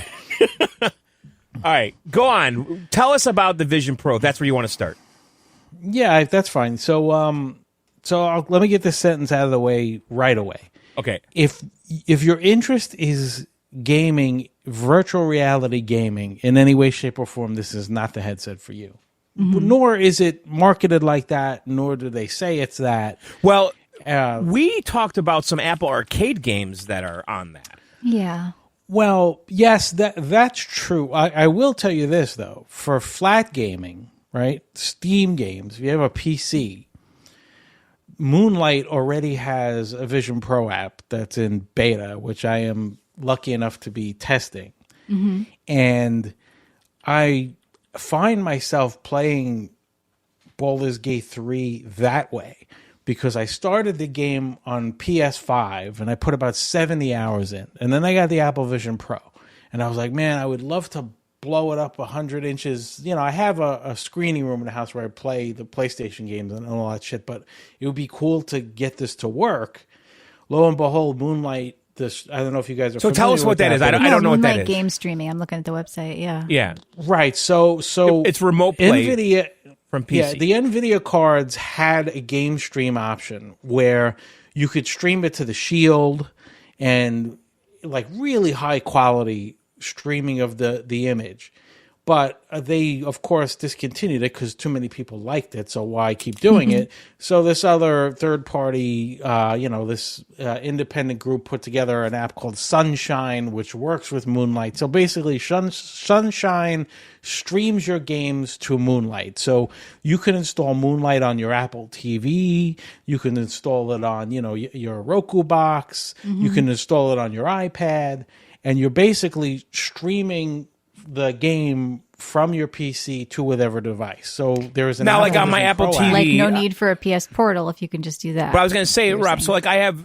All right, go on. Tell us about the Vision Pro. That's where you want to start. Yeah, that's fine. So, let me get this sentence out of the way right away. Okay. If your interest is gaming, virtual reality gaming in any way, shape, or form, this is not the headset for you. Nor is it marketed like that, nor do they say it's that. Well, we talked about some Apple Arcade games that are on that. Yeah. Well, yes, that's true. I will tell you this, though. For flat gaming, right, Steam games, if you have a PC, Moonlight already has a Vision Pro app that's in beta, which I am lucky enough to be testing. Mm-hmm. And I find myself playing Baldur's Gate 3 that way because I started the game on PS5 and I put about 70 hours in. And then I got the Apple Vision Pro. And I was like, man, I would love to blow it up 100 inches. You know, I have a screening room in the house where I play the PlayStation games and all that shit, but it would be cool to get this to work. Lo and behold, Moonlight, this, I don't know if you guys are familiar tell us what that is. I don't know what that Moonlight is. Game streaming. I'm looking at the website. Yeah. Yeah. Right. So It's remote play NVIDIA from PC. Yeah, the NVIDIA cards had a game stream option where you could stream it to the Shield and like really high quality streaming of the image. But they, of course, discontinued it because too many people liked it. So why keep doing it? So this other third party, this independent group put together an app called Sunshine, which works with Moonlight. So basically, Sunshine streams your games to Moonlight. So you can install Moonlight on your Apple TV. You can install it on, your Roku box. Mm-hmm. You can install it on your iPad. And you're basically streaming the game from your PC to whatever device. So there is an now, like on my Apple TV, like no need for a PS Portal if you can just do that. But I was going to say, Rob. So like I have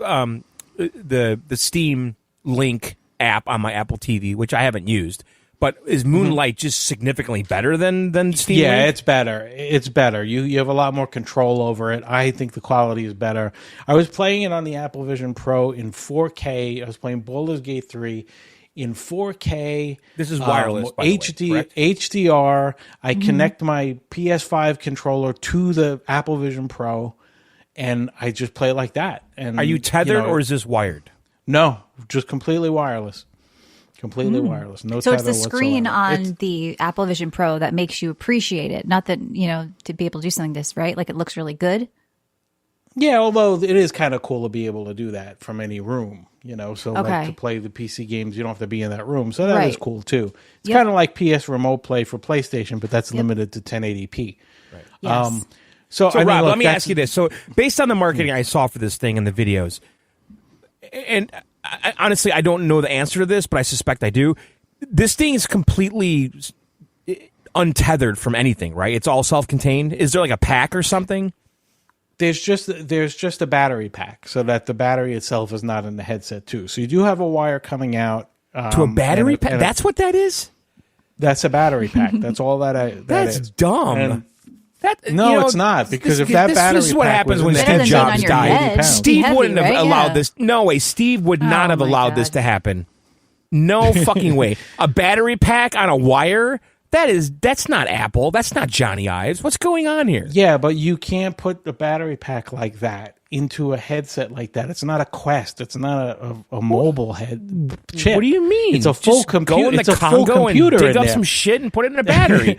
the Steam Link app on my Apple TV, which I haven't used. But is Moonlight just significantly better than Steam Link? Yeah, it's better. It's better. You have a lot more control over it. I think the quality is better. I was playing it on the Apple Vision Pro in 4K. I was playing Baldur's Gate 3 in 4K. This is wireless, by the HD, way, correct? HDR. I connect my PS5 controller to the Apple Vision Pro, and I just play it like that. And Are you tethered or is this wired? No, just completely wireless. Completely wireless. No so tether it's the screen whatsoever. on the Apple Vision Pro that makes you appreciate it. Not that, to be able to do something like this, right? Like it looks really good. Yeah, although it is kind of cool to be able to do that from any room, So like to play the PC games, you don't have to be in that room. So that is cool too. It's kind of like PS Remote Play for PlayStation, but that's limited to 1080p. Right. Yes. So I mean, Rob, look, let me ask you this. So based on the marketing I saw for this thing and the videos, and honestly, I don't know the answer to this, but I suspect I do. This thing is completely untethered from anything, right? It's all self-contained. Is there like a pack or something? There's just a battery pack, so that the battery itself is not in the headset too. So you do have a wire coming out to a battery pack. That's what that is. That's a battery pack. That's all That's is. dumb. And no, it's not, because if that battery this is what pack happens was when in Steve there, Jobs died. Steve Heavy, wouldn't have right? allowed Yeah. this. No way. Steve would not have my allowed God. this to happen. No fucking way. A battery pack on a wire? That's not Apple. That's not Johnny Ives. What's going on here? Yeah, but you can't put a battery pack like that into a headset like that. It's not a Quest. It's not a mobile head chip. What do you mean? It's a full computer. Go in the It's a full Congo computer and dig in up there. some shit and put it in a battery.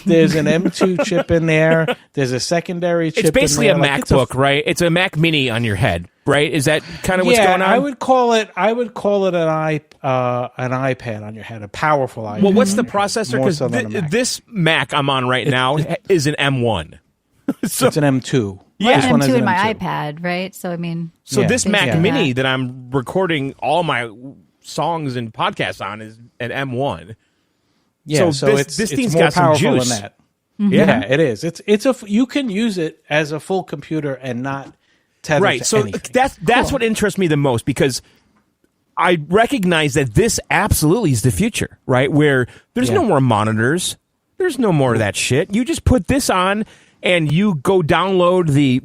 There's an M2 chip in there. There's a secondary chip. It's basically in a there. MacBook, right? It's a Mac Mini on your head, right? Is that kind of what's going on? I would call it an iPad on your head, a powerful iPad. Well, what's the processor? More Because so than a Mac. this Mac I'm on right now is an M1. So, It's an M2. Yeah. This one is M2 an in my M2. iPad, right? So I mean, so Yeah. this Mac Yeah. Mini that I'm recording all my songs and podcasts on is an M1. Yeah, So it's this thing's more got some powerful juice. than that. Mm-hmm. Yeah, it is. You can use it as a full computer and not tether Right. to So anything. that's what interests me the most, because I recognize that this absolutely is the future, right? Where there's no more monitors, there's no more of that shit. You just put this on and you go download the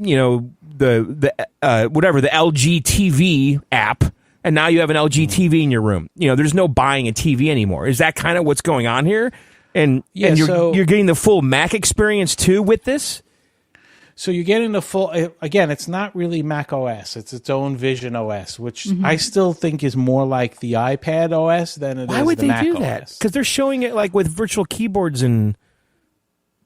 LG TV app, and now you have an LG TV in your room. There's no buying a TV anymore. Is that kind of what's going on here? And you're getting the full Mac experience too with this? So you're getting the full. Again, it's not really Mac OS. It's its own Vision OS, which I still think is more like the iPad OS than it is the Mac OS. Why would they do that? Because they're showing it like with virtual keyboards and.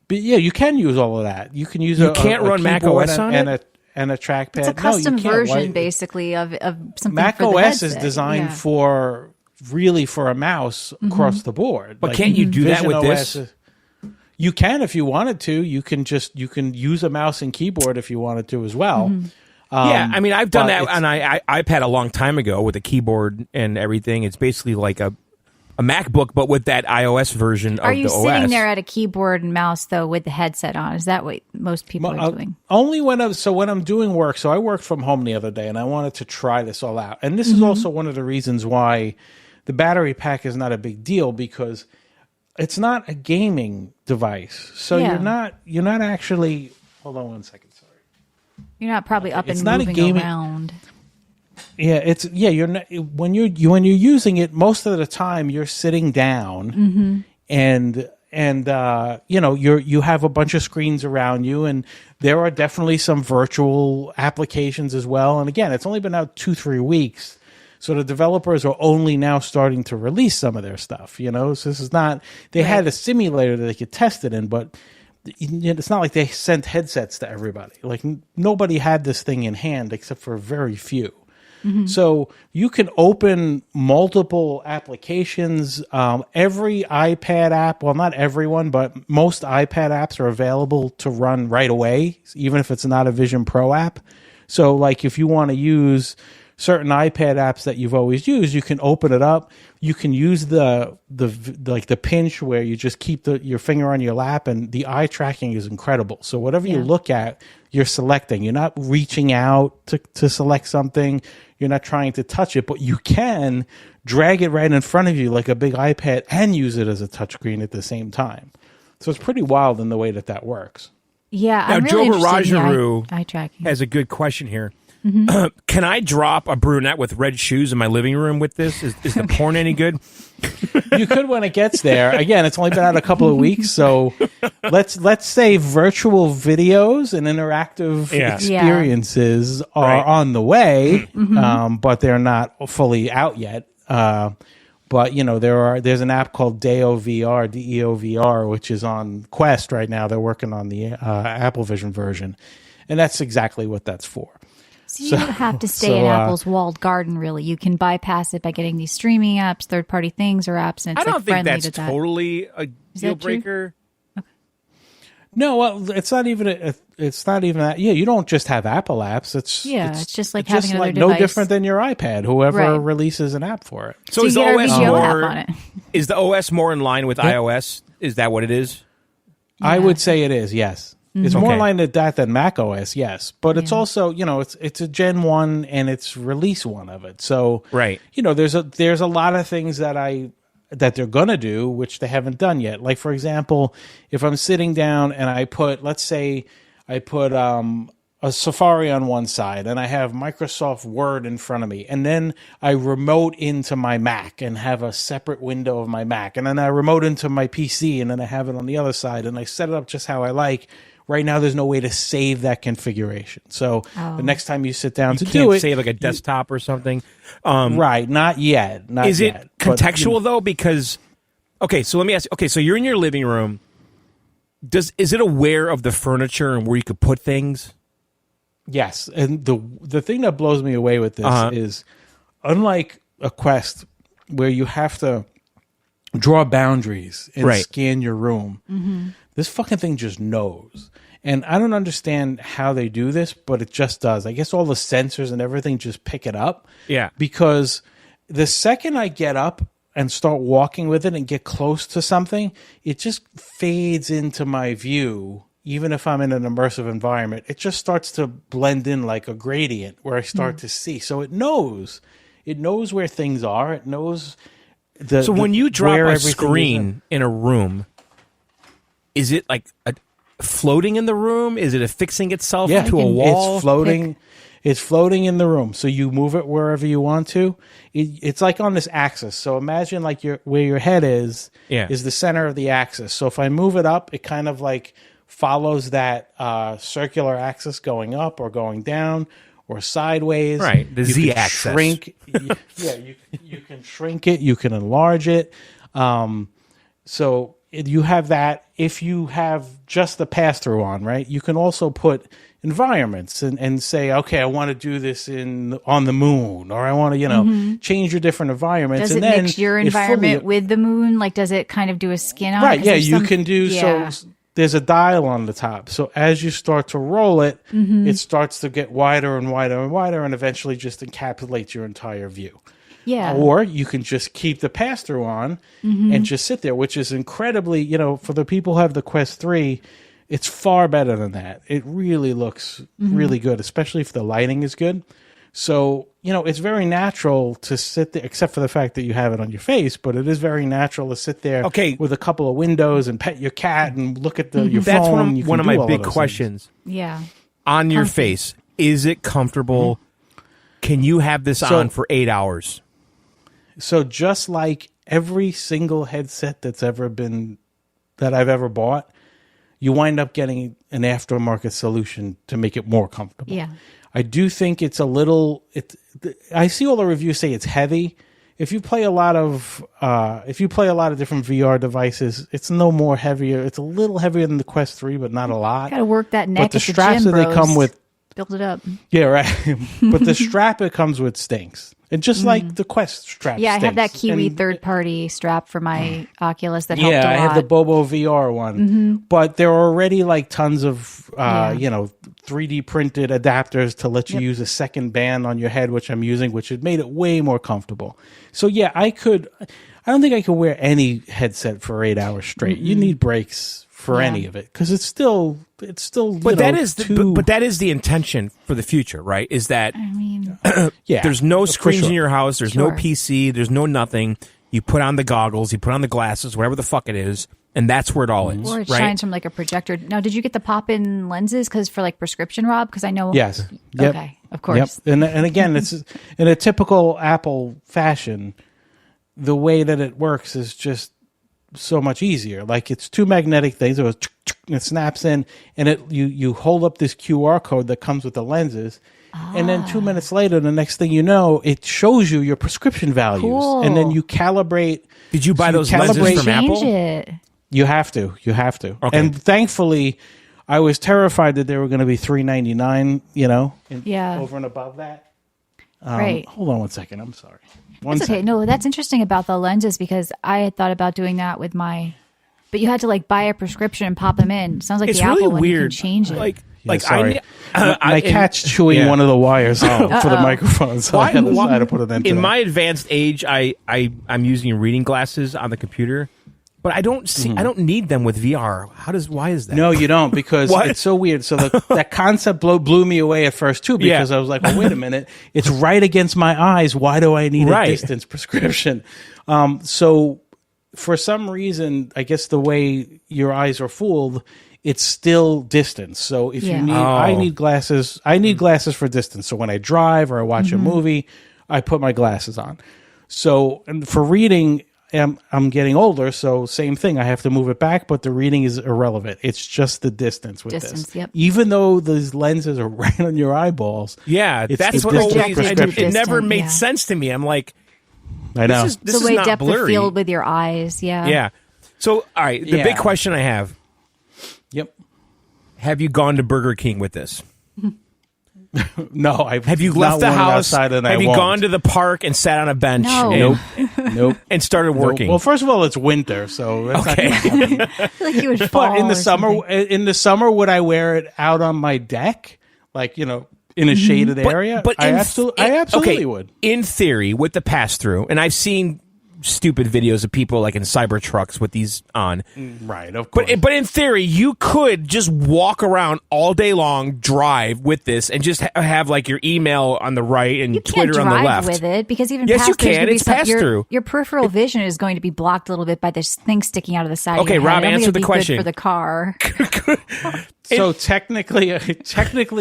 But yeah, you can use all of that. You can use. You can't run Mac keyboard OS on and it? and a trackpad. It's a custom you can't. version, basically, of something Mac for the OS is headset. designed Yeah. for really for a mouse across the board. But can't you do that Vision with OS this? You can if you wanted to. You can use a mouse and keyboard if you wanted to as well. Yeah, I mean, I've done but that on iPad a long time ago with a keyboard and everything. It's basically like a MacBook, but with that iOS version of Are you the OS. sitting there at a keyboard and mouse though with the headset on? Is that what most people are doing? Only when I'm doing work. So I worked from home the other day, and I wanted to try this all out. And this is also one of the reasons why the battery pack is not a big deal, because it's not a gaming device. So you're not actually. Hold on one second. Sorry. You're not probably up It's and not a moving gaming- around. Yeah, you're not, when you're using it, most of the time you're sitting down and you have a bunch of screens around you, and there are definitely some virtual applications as well. And again, it's only been out 2-3 weeks. So the developers are only now starting to release some of their stuff, So this is not, they had a simulator that they could test it in, but it's not like they sent headsets to everybody. Like nobody had this thing in hand except for very few. So you can open multiple applications. Every iPad app, well, not everyone, but most iPad apps are available to run right away, even if it's not a Vision Pro app. So like if you want to use certain iPad apps that you've always used, you can open it up. You can use the pinch where you just keep your finger on your lap, and the eye tracking is incredible. So whatever you look at, you're selecting. You're not reaching out to select something. You're not trying to touch it, but you can drag it right in front of you like a big iPad and use it as a touchscreen at the same time. So it's pretty wild in the way that works. Yeah, Now, I'm Joe really interested in Barajaru the eye tracking. has a good question here. Can I drop a brunette with red shoes in my living room with this? Is the porn any good? You could when it gets there. Again, it's only been out a couple of weeks, so let's say virtual videos and interactive experiences are on the way, but they're not fully out yet. But there's an app called DeoVR, DeoVR, which is on Quest right now. They're working on the Apple Vision version, and that's exactly what that's for. So you don't have to stay in Apple's walled garden, really. You can bypass it by getting these streaming apps, third-party things or apps, and it's I don't think friendly that's to that. totally a deal that true? breaker. No, well, it's not even. It's not even that. Yeah, you don't just have Apple apps. It's just like having another no device. different than your iPad. Whoever Right. releases an app for it. So So is you the get our OS VGO app more? on it. Is the OS more in line with iOS? Is that what it is? I would say it is. Yes, it's more Okay. in line with that than Mac OS. Yes, but it's also it's a Gen 1 and it's release 1 of it. So Right. there's a lot of things that they're gonna do which they haven't done yet. Like for example, if I'm sitting down and I put a Safari on one side and I have Microsoft Word in front of me, and then I remote into my Mac and have a separate window of my Mac, and then I remote into my PC and then I have it on the other side, and I set it up just how I like. Right now, there's no way to save that configuration. So the next time you sit down to do Can't it, say like a desktop or something. right? Not yet. Not Is yet. it But, contextual though? Because so let me ask. Okay, so you're in your living room. Is it aware of the furniture and where you could put things? Yes, and the thing that blows me away with this is, unlike a Quest where you have to draw boundaries and scan your room, this fucking thing just knows. And I don't understand how they do this, but it just does. I guess all the sensors and everything just pick it up. Yeah. Because the second I get up and start walking with it and get close to something, it just fades into my view. Even if I'm in an immersive environment, it just starts to blend in like a gradient where I start to see. So it knows where things are. It knows So when you drop where a everything is screen in a room, is it like floating in the room? Is it affixing itself to a wall? It's floating. It's floating in the room. So you move it wherever you want to. It's like on this axis. So imagine like where your head is the center of the axis. So if I move it up, it kind of like follows that circular axis going up or going down or sideways. Right, the You Z can axis. Shrink. You can shrink it. You can enlarge it. So you have that. If you have just the pass-through on, right, you can also put environments and say, okay, I want to do this on the moon, or I want to, change your different environments. Does and it then mix your environment with the moon? Like, does it kind of do a skin on it? Right, 'Cause yeah, there's you some- can do, yeah. so there's a dial on the top. So as you start to roll it, it starts to get wider and wider and wider, and eventually just encapsulates your entire view. Yeah. Or you can just keep the pass-through on and just sit there, which is incredibly, for the people who have the Quest 3, it's far better than that. It really looks really good, especially if the lighting is good. So, it's very natural to sit there, except for the fact that you have it on your face, but it is very natural to sit there with a couple of windows and pet your cat and look at your That's phone. one of my big questions. Yeah. On your face, is it comfortable? Can you have this on for 8 hours? So just like every single headset that I've ever bought, you wind up getting an aftermarket solution to make it more comfortable. Yeah. I do think it's a little. I see all the reviews say it's heavy. If you play a lot of different VR devices, it's no more heavier. It's a little heavier than the Quest 3, but not a lot. Got to work that neck. But the at straps the that gym, they come with, build it up. yeah, right. But the strap it comes with stinks, and just like the Quest strap. Yeah, I have that stinks. Kiwi And- third-party strap for my Oculus that helped a Yeah, lot. I have the Bobo VR one, but there are already like tons of 3D printed adapters to let you use a second band on your head, which I'm using, which had made it way more comfortable. So yeah, I don't think I could wear any headset for 8 hours straight. You need breaks for any of it because it's still. But that is the intention for the future, right? Is that there's no screens in your house, there's no PC, there's no nothing. You put on the goggles, you put on the glasses, whatever the fuck it is, and that's where it all is. Or it right? shines from like a projector. Now, did you get the pop-in lenses because for like prescription, Rob? Because I know. Yes. Yep. Okay. Of course. Yep. And again, it's in a typical Apple fashion. The way that it works is just so much easier. Like it's two magnetic things. It snaps in, and you hold up this QR code that comes with the lenses, and then 2 minutes later, the next thing you know, it shows you your prescription values, and then you calibrate. Did you buy those lenses from Apple? Change it. You have to. Okay. And thankfully, I was terrified that they were going to be $399. Over and above that. Right. Hold on one second. I'm sorry. That's okay. No, that's interesting about the lenses because I had thought about doing that with my, but you had to like buy a prescription and pop them in. Sounds like It's the really Apple one you weird. can change it. Sorry. My cat's chewing one of the wires for the microphone, so I had to put it in. In my advanced age, I'm using reading glasses on the computer, but I don't need them with VR. Why is that? No, you don't, because it's so weird. So that concept blew me away at first too, because I was like, well, wait a minute, it's right against my eyes. Why do I need a distance prescription? So for some reason, I guess the way your eyes are fooled, it's still distance. So if you need, I need glasses. I need glasses for distance. So when I drive or I watch a movie, I put my glasses on. So and for reading, I'm getting older, so same thing. I have to move it back, but the reading is irrelevant. It's just the distance with this. Yep. Even though those lenses are right on your eyeballs. Yeah, that's what it never made sense to me. I'm like, I know. This it's is the way not depth blurry. of field with your eyes. Yeah. Yeah. So, all right, the big question I have. Yep. Have you gone to Burger King with this? No, have you left the house? Have you gone to the park and sat on a bench? No. Nope. And started working. Well, first of all, it's winter, so that's not gonna happen. I feel like you would fall. But in the summer, would I wear it out on my deck, like in a shaded area? But I absolutely would. In theory, with the pass through, and I've seen stupid videos of people like in Cybertrucks with these on. Right, of course. But in theory, you could just walk around all day long, drive with this, and just have like your email on the right and Twitter on the left. With it because even yes, you can. It's pass through. Your peripheral vision is going to be blocked a little bit by this thing sticking out of the side. Okay, of your Rob, head. answer the question for the car. So technically,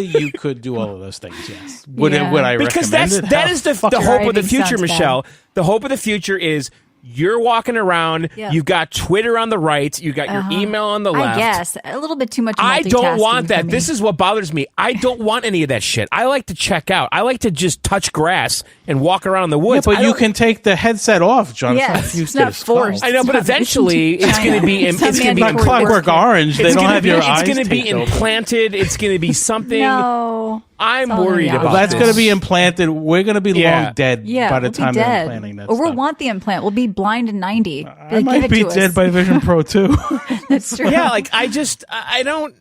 you could do all of those things. Yes. Would I because recommend it? that is the hope of the future, Driving Michelle. The hope of the future is You're walking around. Yep. You've got Twitter on the right. You got your email on the left. I guess a little bit too much. I don't want multitasking that. for me. This is what bothers me. I don't want any of that shit. I like to check out. I like to just touch grass and walk around the woods. Yeah, but you can take the headset off, John. Yes, It's it's not forced. I know, but eventually it's going to be. It's going to be Not Clockwork Orange. They don't have your eyes. It's going to be taped open. implanted. It's going to be something. No. I'm all worried gonna be about That's this. going to be implanted. We're going to be Yeah. long dead Yeah, by the we'll be time they're dead. implanting that Or we'll stuff. want the implant. We'll be blind in 90. I might be dead us. by Vision Pro too. That's true. Yeah, like I don't.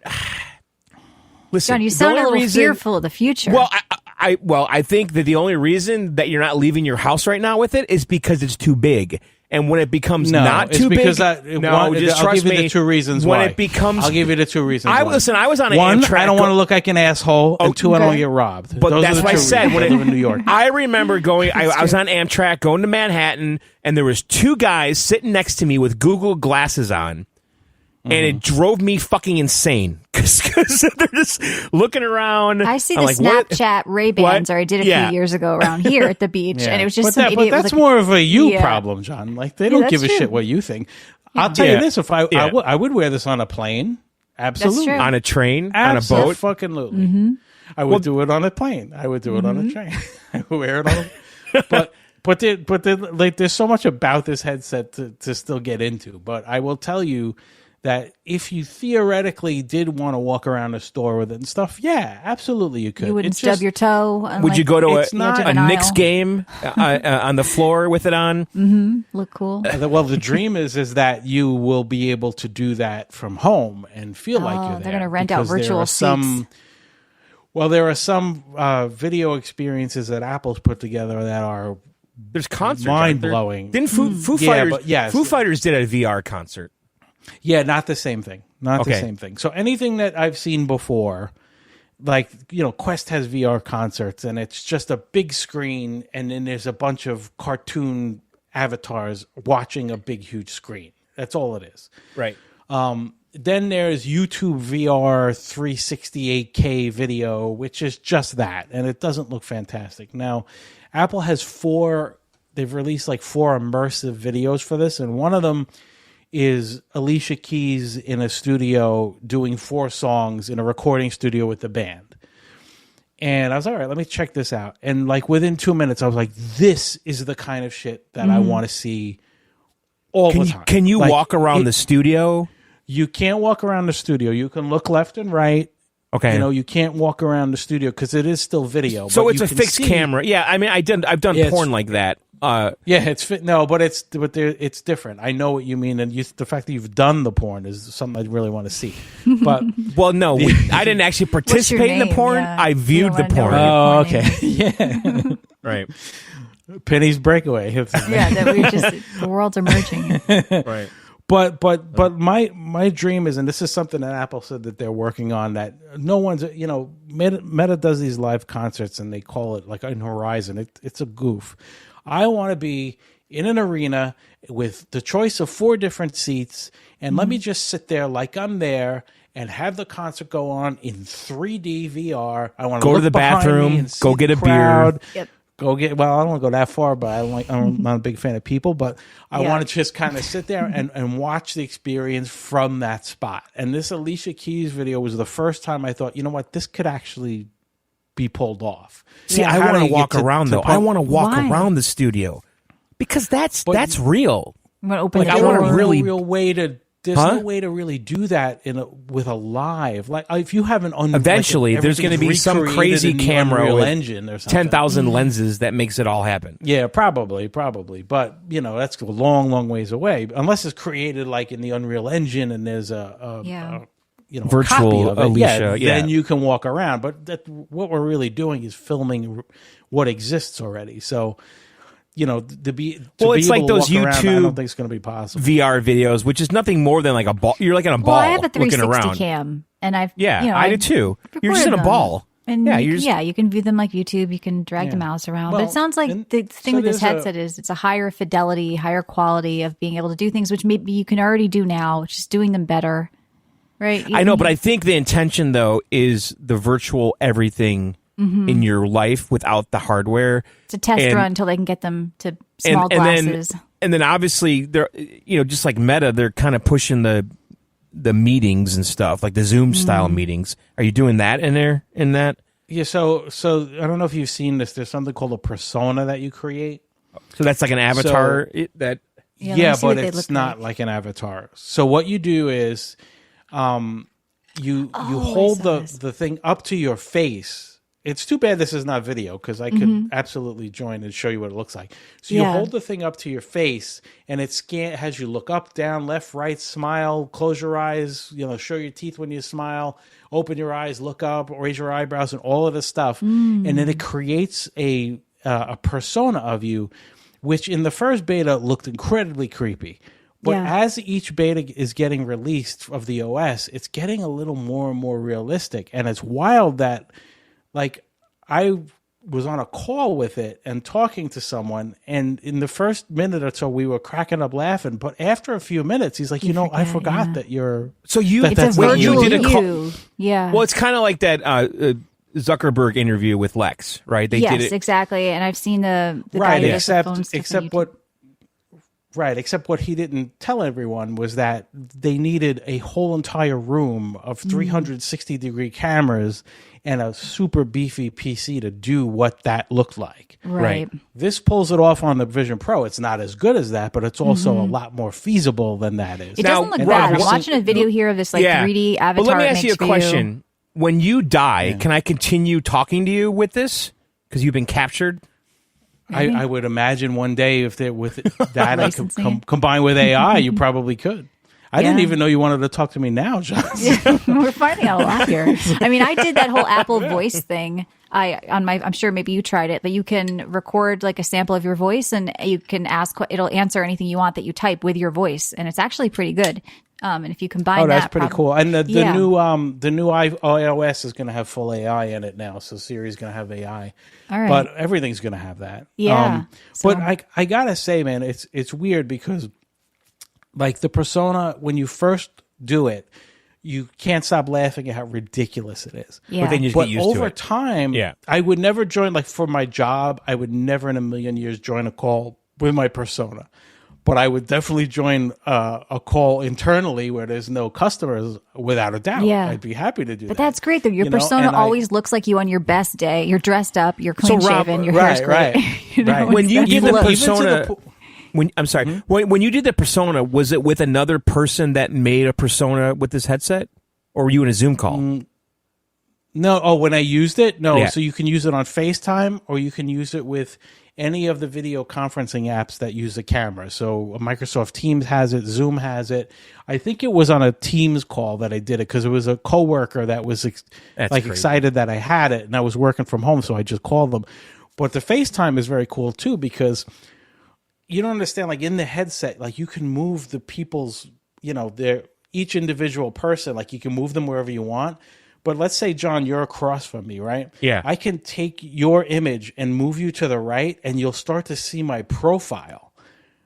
Listen, John, you the sound a only little reason- fearful of the future. Well, I think that the only reason that you're not leaving your house right now with it is because it's too big. And when it becomes No, not it's too because big, no, just I'll trust give you me. the two reasons when why. it becomes, I'll give you the two reasons. why. Listen. I was on an One, Amtrak. I don't want to look like an asshole, and two, I don't want to get robbed. But Those that's are the what I two said. reasons. When I live in New York. I remember going. I was on Amtrak going to Manhattan, and there was two guys sitting next to me with Google glasses on, and it drove me fucking insane because they're just looking around. I see I'm the like, what? Snapchat Ray-Bans, What? or I did a Yeah. few years ago around here at the beach, Yeah. and it was just but some idiot. that's with like, more of a you Yeah. problem, John. Like they don't that's give a true. shit what you think. I'll tell Yeah. you this: if I Yeah. I would wear this on a plane. Absolutely, true. On a train, on a boat. Fucking I would do it on a plane. I would do it on a train. I would wear it on. Like, there's so much about this headset to still get into. But I will tell you that if you theoretically did want to walk around a store with it and stuff, yeah, absolutely you could. you wouldn't It's stub just- your toe. And Would you go to It's not- a Knicks game on the floor with it on? look cool? Well, the dream is that you will be able to do that from home and feel like you're there. they're gonna rent out because there virtual are some. seats. Well, there are some video experiences that Apple's put together that are There's concerts. aren't there? mind-blowing. Didn't Foo Yeah, Fighters? but yes. Foo Fighters did a VR concert. Yeah, not the same thing. Not the Okay. same thing. So anything that I've seen before, like, Quest has VR concerts, and it's just a big screen, and then there's a bunch of cartoon avatars watching a big, huge screen. That's all it is. Right. Then there's YouTube VR 368K video, which is just that, and it doesn't look fantastic. Now, Apple has they've released like 4 immersive videos for this, and one of them is Alicia Keys in a studio doing 4 songs in a recording studio with the band. And I was all right, let me check this out. And like within 2 minutes, I was like, this is the kind of shit that I want to see all the time. Can you Like, walk around the studio? You can't walk around the studio. You can look left and right. Okay. You can't walk around the studio because it is still video. So but it's you a can fixed see- camera. Yeah, I mean, I've done Yeah, porn like that. Yeah, it's fit. No, but it's different. I know what you mean, and the fact that you've done the porn is something I really want to see. But well, no, I didn't actually participate in the name? porn. Yeah. I viewed You the don't wanna porn. know oh, okay, yeah. Right. Penny's Breakaway. Yeah, that we just the worlds are merging. Right. But my dream is, and this is something that Apple said that they're working on, that no one's, Meta does these live concerts and they call it like an Horizon. It's a goof. I want to be in an arena with the choice of 4 different seats, and let me just sit there like I'm there and have the concert go on in 3D VR. I want to Go to look the behind bathroom, me and see go get the a beer. crowd. Yep. Well, I don't want to go that far, but I'm not a big fan of people, but I Yeah. want to just kind of sit there and watch the experience from that spot. And this Alicia Keys video was the first time I thought, you know what, this could actually be pulled off. See, How I do want you to get walk around though. I want to walk Why? around the studio because that's real. I'm gonna open Like, the I door. wanna There's really- no real way to. There's Huh? no way to really do that with a live. Like if you have an Eventually, there's going to be some crazy camera with engine or something. 10,000 lenses that makes it all happen. Yeah, probably. But, that's a long, long ways away. Unless it's created like in the Unreal Engine and there's a Virtual copy of it. Alicia, yeah. Then you can walk around. But what we're really doing is filming what exists already. So, to be It's like able to those walk around, I YouTube don't think it's going to be possible. VR videos, which is nothing more than like a ball. You're like in a ball Well, I have a looking 360 around. cam, and I've I do too. You're just in recorded a them. ball. And Yeah, you, you're just- you can view them like YouTube. You can drag the mouse around. But Well, it sounds like and the thing so with this there's a- headset is it's a higher fidelity, higher quality of being able to do things which maybe you can already do now, just doing them better. Right? I know, but I think the intention though is the virtual everything in your life without the hardware. it's a test and- run until they can get them to small and then glasses. And then obviously they're, just like Meta, they're kind of pushing the meetings and stuff, like the Zoom style meetings. Are you doing that in that? Yeah, so I don't know if you've seen this. There's something called a persona that you create. So that's like an avatar that. Yeah, but it's not like an avatar. So what you do is, you hold the thing up to your face. It's too bad this is not video because I could absolutely join and show you what it looks like. So you hold the thing up to your face, and it has you look up, down, left, right, smile, close your eyes, show your teeth when you smile, open your eyes, look up, raise your eyebrows, and all of this stuff. And then it creates a persona of you, which in the first beta looked incredibly creepy. But as each beta is getting released of the OS, it's getting a little more and more realistic. And it's wild that, like, I was on a call with it and talking to someone, and in the first minute or so, we were cracking up laughing. But after a few minutes, he's like, I forgot that you're... So you... It's a virtual you. Yeah. Well, it's kind of like that Zuckerberg interview with Lex, right? They did it exactly. And I've seen the right, guy except what he didn't tell everyone was that they needed a whole entire room of 360-degree cameras and a super beefy PC to do what that looked like. Right. This pulls it off on the Vision Pro. It's not as good as that, but it's also a lot more feasible than that is. It doesn't look bad. I'm watching a video here of this 3D avatar. Well, let me ask you a question. When you die, can I continue talking to you with this? Because you've been captured? I would imagine one day if with that I could combine with AI, you probably could. I didn't even know you wanted to talk to me now, John. Yeah, we're finding out a lot here. I mean, I did that whole Apple Voice thing. I'm sure maybe you tried it, but you can record like a sample of your voice, and you can ask. It'll answer anything you want that you type with your voice, and it's actually pretty good. And if you combine that's pretty cool. And the new iOS is going to have full AI in it now, so Siri's going to have AI. All right. But everything's going to have that. Yeah. But I gotta say, man, it's weird because, like, the persona, when you first do it, you can't stop laughing at how ridiculous it is. Yeah. But then you just get used to it. Over time, I would never join, like, for my job, I would never in a million years join a call with my persona. But I would definitely join a call internally where there's no customers, without a doubt. Yeah. I'd be happy to do that. But that's great, though. Your persona always looks like you on your best day. You're dressed up, you're clean-shaven, your hair's great. Right. When you did the persona... When you did the persona, was it with another person that made a persona with this headset? Or were you in a Zoom call? No. Oh, when I used it? No. Yeah. So you can use it on FaceTime, or you can use it with any of the video conferencing apps that use the camera. So Microsoft Teams has it, Zoom has it. I think it was on a Teams call that I did it because it was a coworker that was excited that I had it, and I was working from home, so I just called them. But the FaceTime is very cool too, because you don't understand, like, in the headset, like, you can move the people's, each individual person, like, you can move them wherever you want. But let's say, John, you're across from me, right? Yeah. I can take your image and move you to the right, and you'll start to see my profile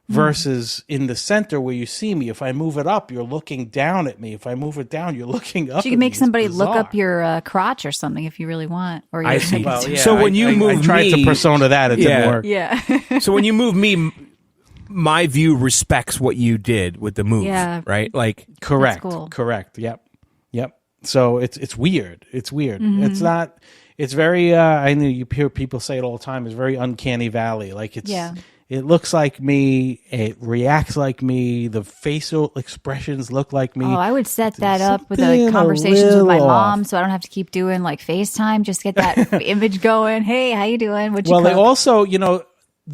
versus in the center where you see me. If I move it up, you're looking down at me. If I move it down, you're looking up. So you can make somebody look up your crotch or something if you really want. Or I see. Well, yeah, so when you move I tried me, to persona that, it didn't work. Yeah. So when you move me, my view respects what you did with the move, right? Like, correct. Cool. Correct. Yep. So it's weird. It's weird. It's not. It's very. I know you hear people say it all the time. It's very uncanny valley. Like it looks like me. It reacts like me. The facial expressions look like me. Oh, I would set that up with conversations with my mom, so I don't have to keep doing like FaceTime. Just get that image going. Hey, how you doing? What'd you cook? They also,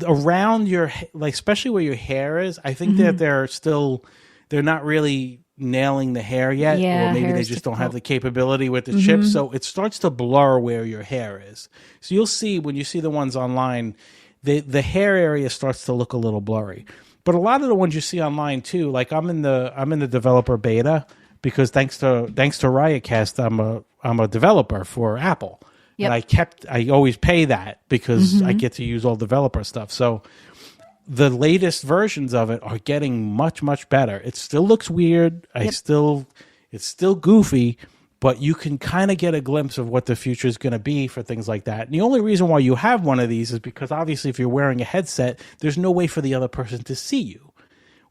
around your, like, especially where your hair is. I think that they're not really nailing the hair yet, or maybe they just don't have the capability with the chip, so it starts to blur where your hair is. So you'll see when you see the ones online, the hair area starts to look a little blurry. But a lot of the ones you see online too, like I'm in the developer beta because thanks to Riotcast, I'm a developer for Apple, and I always pay that because I get to use all developer stuff. So the latest versions of it are getting much, much better. It still looks weird. It's still goofy, but you can kind of get a glimpse of what the future is going to be for things like that. And the only reason why you have one of these is because obviously if you're wearing a headset, there's no way for the other person to see you.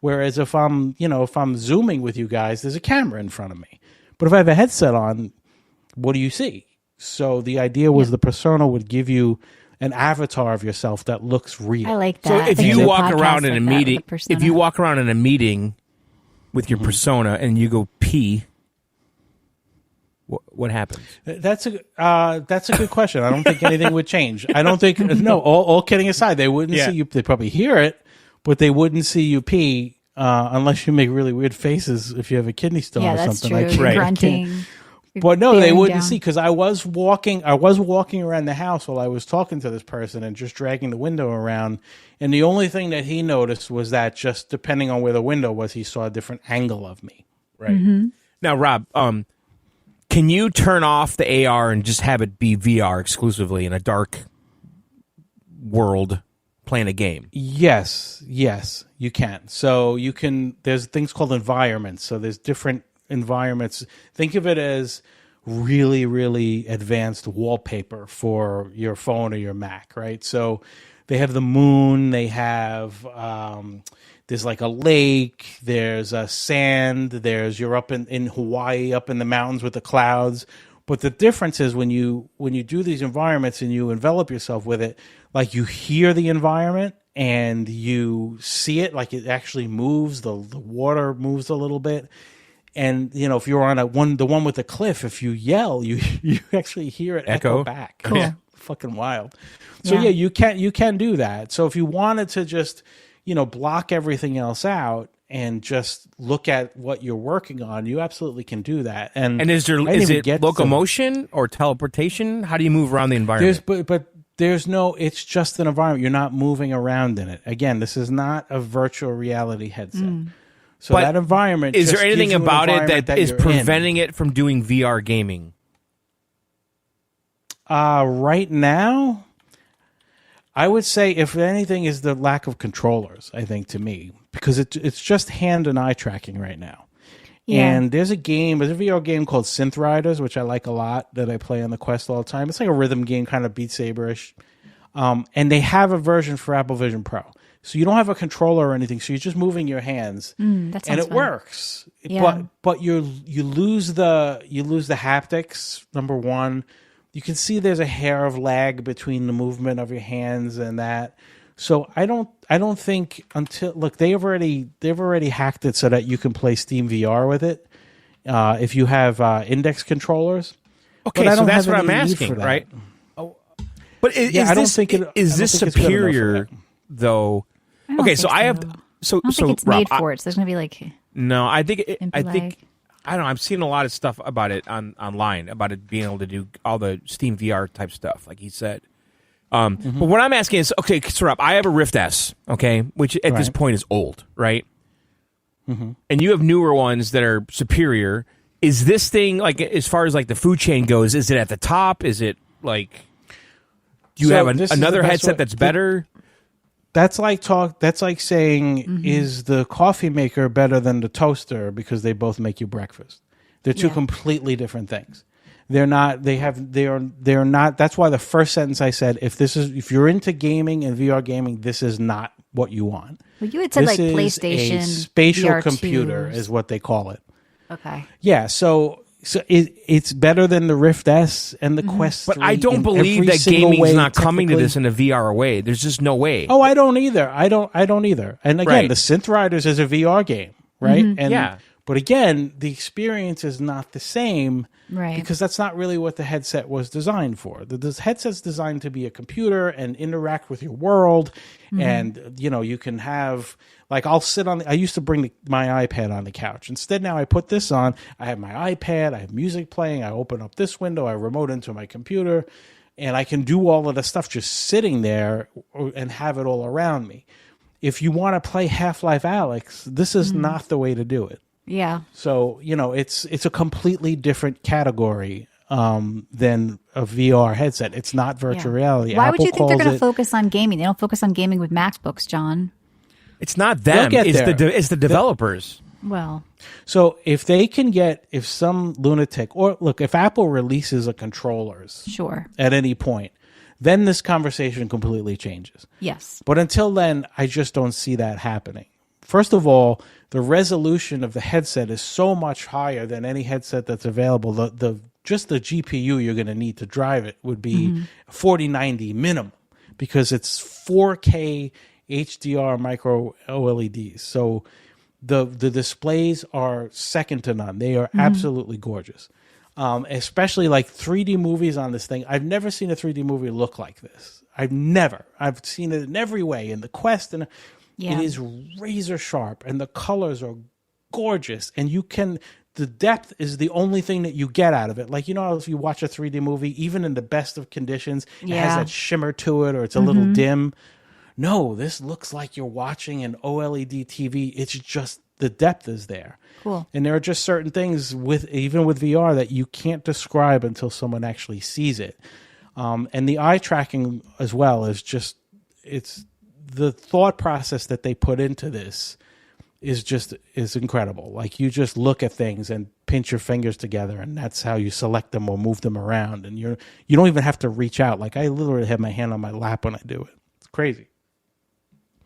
Whereas if I'm zooming with you guys, there's a camera in front of me. But if I have a headset on, what do you see? So the idea was the persona would give you an avatar of yourself that looks real. I like that. So if you walk around in a meeting, with your persona and you go pee, what happens? That's a good question. I don't think anything would change. I don't think all kidding aside, they wouldn't see you. They probably hear it, but they wouldn't see you pee unless you make really weird faces if you have a kidney stone or something true. like that. You're grunting. But no, they wouldn't see because I was walking around the house while I was talking to this person and just dragging the window around. And the only thing that he noticed was that just depending on where the window was, he saw a different angle of me. Right. Mm-hmm. Now, Rob, can you turn off the AR and just have it be VR exclusively in a dark world playing a game? Yes, you can. So you can. There's things called environments. So there's different environments. Think of it as really, really advanced wallpaper for your phone or your Mac, right? So they have the moon, they have there's like a lake, there's a sand, you're up in Hawaii, up in the mountains with the clouds. But the difference is when you do these environments and you envelop yourself with it, like you hear the environment and you see it, like it actually moves, the water moves a little bit. And if you're on the one with the cliff, if you yell, you actually hear it echo back. Cool. Yeah, fucking wild. So you can do that. So if you wanted to just block everything else out and just look at what you're working on, you absolutely can do that. And is it locomotion or teleportation? How do you move around the environment? There's no. It's just an environment. You're not moving around in it. Again, this is not a virtual reality headset. So that environment. Is there anything about it that is preventing it from doing VR gaming? Right now, I would say, if anything, is the lack of controllers. I think to me, because it's just hand and eye tracking right now. Yeah. And there's a VR game called Synth Riders, which I like a lot, that I play on the Quest all the time. It's like a rhythm game, kind of Beat Saber-ish. And they have a version for Apple Vision Pro. So you don't have a controller or anything. So you're just moving your hands, and it fun. works. Yeah. But you lose the haptics. Number one, you can see there's a hair of lag between the movement of your hands and that. So I don't think they've already hacked it so that you can play Steam VR with it if you have index controllers. Okay, so that's what I'm asking, right? Oh, but is this superior though? Okay, so I have so I don't think it's Rob, made for it. So there's gonna be like I don't know. I'm seeing a lot of stuff about it online about it being able to do all the Steam VR type stuff, like he said. But what I'm asking is, okay, so Rob, I have a Rift S, okay, which at this point is old, right? Mm-hmm. And you have newer ones that are superior. Is this thing, like, as far as like the food chain goes, is it at the top? Is it like, do you have another headset that's better? That's like saying, is the coffee maker better than the toaster because they both make you breakfast? They're two completely different things. They're not. They're not. That's why the first sentence I said, if you're into gaming and VR gaming, this is not what you want. Well, you had said this like PlayStation, is a spatial VR2s. computer is what they call it. Okay. Yeah. So it's better than the Rift S and the Quest 3. But I don't believe that gaming's not coming to this in a VR way. There's just no way. Oh, I don't either. I don't either. And again, the Synth Riders is a VR game, right? And but again, the experience is not the same, right? Because that's not really what the headset was designed for. The headset's designed to be a computer and interact with your world, and you can have like I used to bring my iPad on the couch. Instead, now I put this on. I have my iPad. I have music playing. I open up this window. I remote into my computer, and I can do all of the stuff just sitting there and have it all around me. If you want to play Half-Life Alyx, this is not the way to do it. Yeah. So, it's a completely different category than a VR headset. It's not virtual reality. Why Apple would you think they're going to it, focus on gaming? They don't focus on gaming with MacBooks, John. It's not them. It's the developers. Well, So if some lunatic, or look, if Apple releases a controllers sure. at any point, then this conversation completely changes. Yes. But until then, I just don't see that happening. First of all, the resolution of the headset is so much higher than any headset that's available. Just the GPU you're going to need to drive it would be 4090 minimum, because it's 4K HDR micro OLEDs. So the displays are second to none. They are absolutely gorgeous. Especially like 3D movies on this thing. I've never seen a 3D movie look like this. I've seen it in every way, in the Quest, and it is razor sharp, and the colors are gorgeous, and the depth is the only thing that you get out of it. Like, if you watch a 3D movie, even in the best of conditions, it has that shimmer to it, or it's a little dim. No, this looks like you're watching an OLED TV. It's just, the depth is there. Cool. And there are just certain things even with VR that you can't describe until someone actually sees it. And the eye tracking as well is it's the thought process that they put into this is incredible. Like, you just look at things and pinch your fingers together, and that's how you select them or move them around. And you don't even have to reach out. Like, I literally have my hand on my lap when I do it. It's crazy.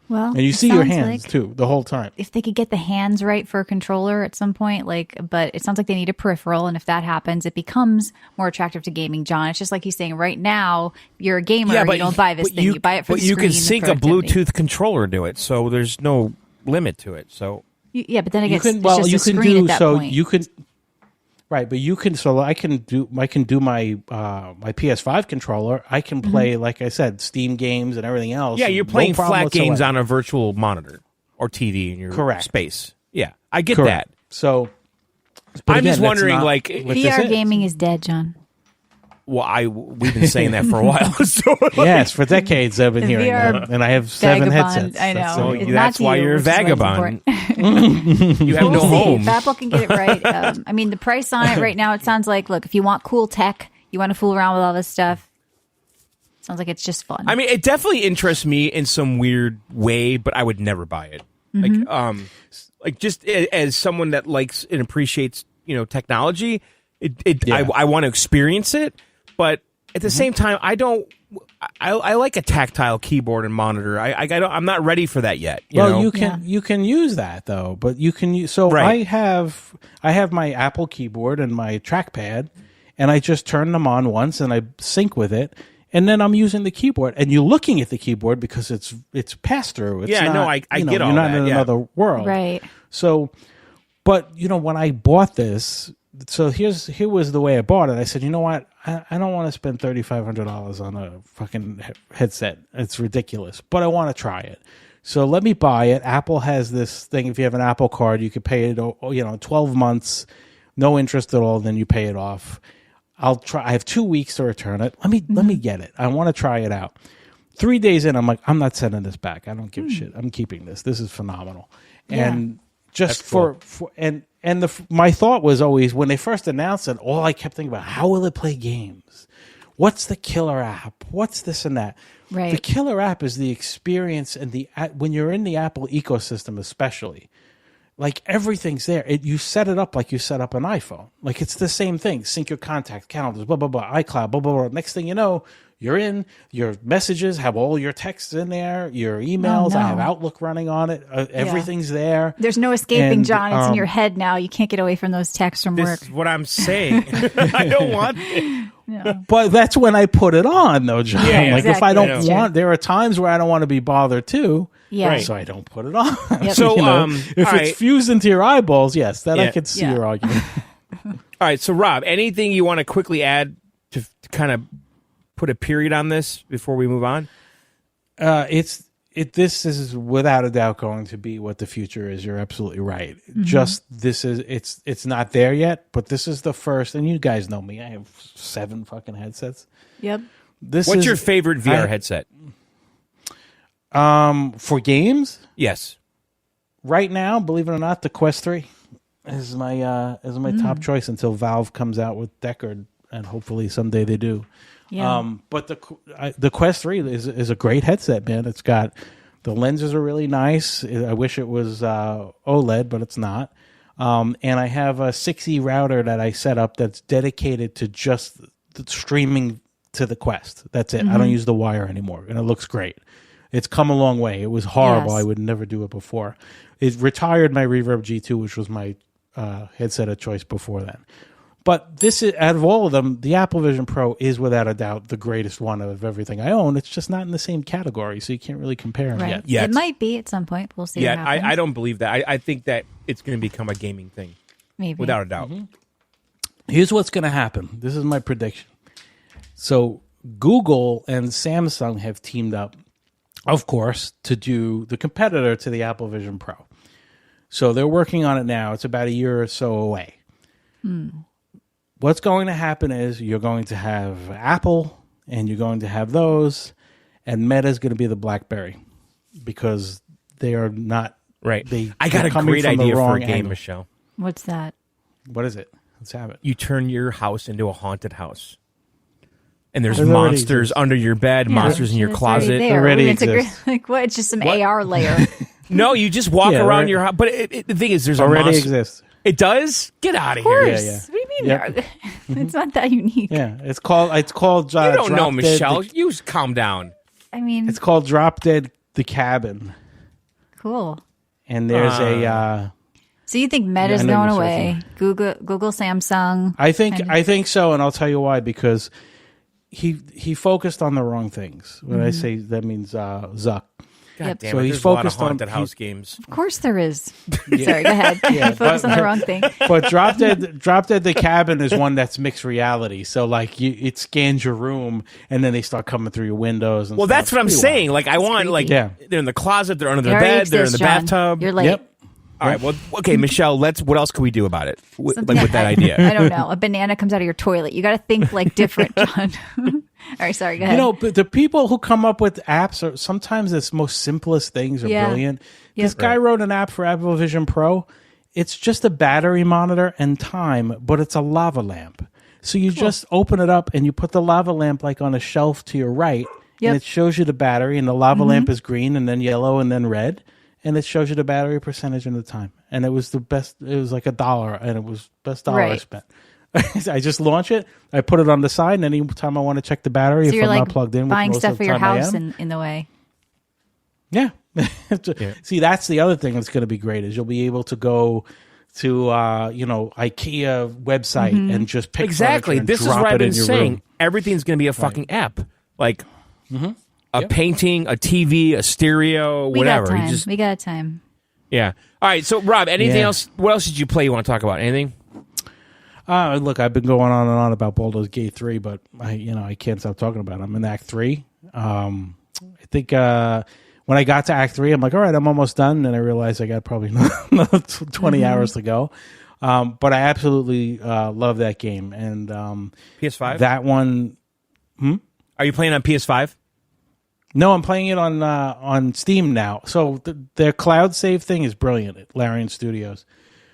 Well, and you see your hands too the whole time. If they could get the hands right for a controller at some point, but it sounds like they need a peripheral, and if that happens, it becomes more attractive to gaming. John, it's just like he's saying right now, you're a gamer, you don't buy this thing, you buy it for the screen. But you can sync a Bluetooth controller to it, so there's no limit to it. So but then again, it's just a screen at that point. You can. Right, but you can. So I can do my my PS5 controller. I can play, like I said, Steam games and everything else. Yeah, you're playing flat games on a virtual monitor or TV in your space. Yeah, I get that. So, I'm just wondering, like, VR gaming is dead, John. Well, we've been saying that for a while. So, yes, for decades I've been hearing that, and I have 7 headsets. I know. That's why you're a vagabond. You have no home. If Apple can get it right. I mean, the price on it right now, it sounds like, look, if you want cool tech, you want to fool around with all this stuff, sounds like it's just fun. I mean, it definitely interests me in some weird way, but I would never buy it. Like just as someone that likes and appreciates, technology, I want to experience it. But at the same time, I like a tactile keyboard and monitor. I'm not ready for that yet. You can use that though, but you can use. So right. I have my Apple keyboard and my trackpad, and I just turn them on once and I sync with it, and then I'm using the keyboard. And you're looking at the keyboard because it's pass through. I get all that. You're not in another world, right? So, but when I bought this. So here was the way I bought it. I said, you know what? I don't want to spend $3,500 on a fucking headset. It's ridiculous, but I want to try it. So let me buy it. Apple has this thing. If you have an Apple card, you could pay it, 12 months, no interest at all. Then you pay it off. I'll try. I have 2 weeks to return it. Let me get it. I want to try it out. 3 days in, I'm like, I'm not sending this back. I don't give a shit. I'm keeping this. This is phenomenal. Yeah. And just my thought was always, when they first announced it, all I kept thinking about, how will it play games? What's the killer app? What's this and that? Right. The killer app is the experience, and when you're in the Apple ecosystem, especially, like, everything's there. You set it up like you set up an iPhone. Like, it's the same thing. Sync your contacts, calendars, blah, blah, blah, iCloud, blah, blah, blah. Next thing you know, you're in, your messages have all your texts in there, your emails. I have Outlook running on it. Everything's there. There's no escaping, John. It's in your head now. You can't get away from those texts from work. This is what I'm saying. I don't want it. No. But that's when I put it on, though, John. Yeah, like, exactly. if I don't want, there are times where I don't want to be bothered too. Yeah. Right. So I don't put it on. Yep. So, if it's fused into your eyeballs, yes, then I could see your argument. All right. So, Rob, anything you want to quickly add to kind of put a period on this before we move on? This is without a doubt going to be what the future is. You're absolutely right. Mm-hmm. It's not there yet, but this is the first, and you guys know me. I have 7 fucking headsets. Yep. What's your favorite VR headset? For games? Yes. Right now, believe it or not, the Quest 3 is my top choice until Valve comes out with Deckard, and hopefully someday they do. Yeah. But the Quest 3 is a great headset, man. It's got The lenses are really nice. I wish it was OLED, but it's not. And I have a 6E router that I set up that's dedicated to just the streaming to the Quest. That's it. I don't use the wire anymore, and it looks great. It's come a long way. It was horrible. Yes. I would never do it before. It retired my Reverb G2, which was my headset of choice before then. But this is, out of all of them, the Apple Vision Pro is without a doubt the greatest one of everything I own. It's just not in the same category, so you can't really compare them yet. It might be at some point. We'll see. Yeah, what happens. I don't believe that. I think that it's going to become a gaming thing, Maybe. without a doubt. Here's what's going to happen. This is my prediction. So Google and Samsung have teamed up, of course, to do the competitor to the Apple Vision Pro. So they're working on it now. It's about a year or so away. What's going to happen is you're going to have Apple, and you're going to have those, and Meta is going to be the BlackBerry, because they are not Right. They, I got a great idea for a game, Michelle. What's that? What is it? Let's have it. You turn your house into a haunted house. And there's It already monsters exists. under your bed, monsters in your It's closet. already there. Already It's exists. like what? It's just some AR layer. No, you just walk Yeah, around right. your house. But the thing is, there's a Already monster. exists. It does? Get out of Of here. course. Yeah. What do you mean? Yep. It's not that unique. Yeah, it's called. You don't Drop know, Dead Michelle. The- You just calm down. I mean, it's called Drop Dead the Cabin, cool. and there's a. So you think Meta's I know going you're away? Google, Samsung. I think so, and I'll tell you why. Because he focused on the wrong things. When I say that means Zuck. God Yep. damn So it. he's There's a lot of focused on- haunted house he's- games. Of course there is. Sorry, go ahead. Focus on the wrong thing. But Drop Dead the Cabin is one that's mixed reality. So like it scans your room, and then they start coming through your windows. And Well, stuff. that's what I'm Pretty saying. Like, I want, like, Yeah. they're in the closet, they're under the It already bed, they're in the exists, John. bathtub. You're wild. late. Yep. All right, well, okay, Michelle, what else can we do about it? Something Like, with that I idea. don't know. A banana comes out of your toilet. You got to think like different, John. All right, sorry, go ahead. You know, but the people who come up with apps are sometimes the most simplest things are Yeah. brilliant. Yep. This guy wrote an app for Apple Vision Pro. It's just a battery monitor and time, but it's a lava lamp. So you just open it up and you put the lava lamp like on a shelf to your right, Yep. and it shows you the battery, and the lava lamp is green and then yellow and then red, and it shows you the battery percentage and the time. And it was the best. It was like $1, and it was best dollar I Right. spent. I just launch it. I put it on the side, and anytime I want to check the battery, so if you're I'm like not plugged in, which buying most stuff of for the your time I house am. in the way. Yeah. See, that's the other thing that's going to be great is you'll be able to go to IKEA website and just pick Exactly. furniture and This is drop what I've it in been your saying. room. Everything's going to be a fucking app. Like, a painting, a TV, a stereo, We whatever. got You time. just- We got time. yeah. All right, so, Rob, anything Yeah. else? What else did you play you want to talk about? Anything? Look, I've been going on and on about Baldur's Gate 3, but I can't stop talking about it. I'm in Act 3. I think when I got to Act 3, I'm like, all right, I'm almost done. And I realized I got probably another 20 hours to go. But I absolutely love that game. And PS5? that one... Are you playing on PS5? No, I'm playing it on Steam now. So their cloud save thing is brilliant at Larian Studios.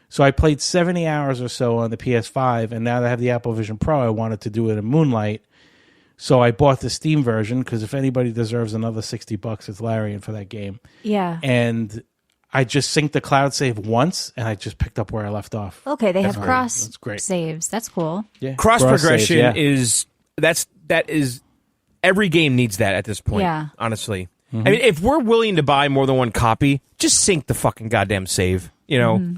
So I played 70 hours or so on the PS5, and now that I have the Apple Vision Pro, I wanted to do it in Moonlight. So I bought the Steam version because if anybody deserves another $60, it's Larian for that game. Yeah. And I just synced the cloud save once, and I just picked up where I left off. Okay, they have great. cross That's great. saves. That's cool. Yeah, Cross saves, progression yeah. is every game needs that at this point. Yeah. Honestly, I mean, if we're willing to buy more than one copy, just sync the fucking goddamn save. You know,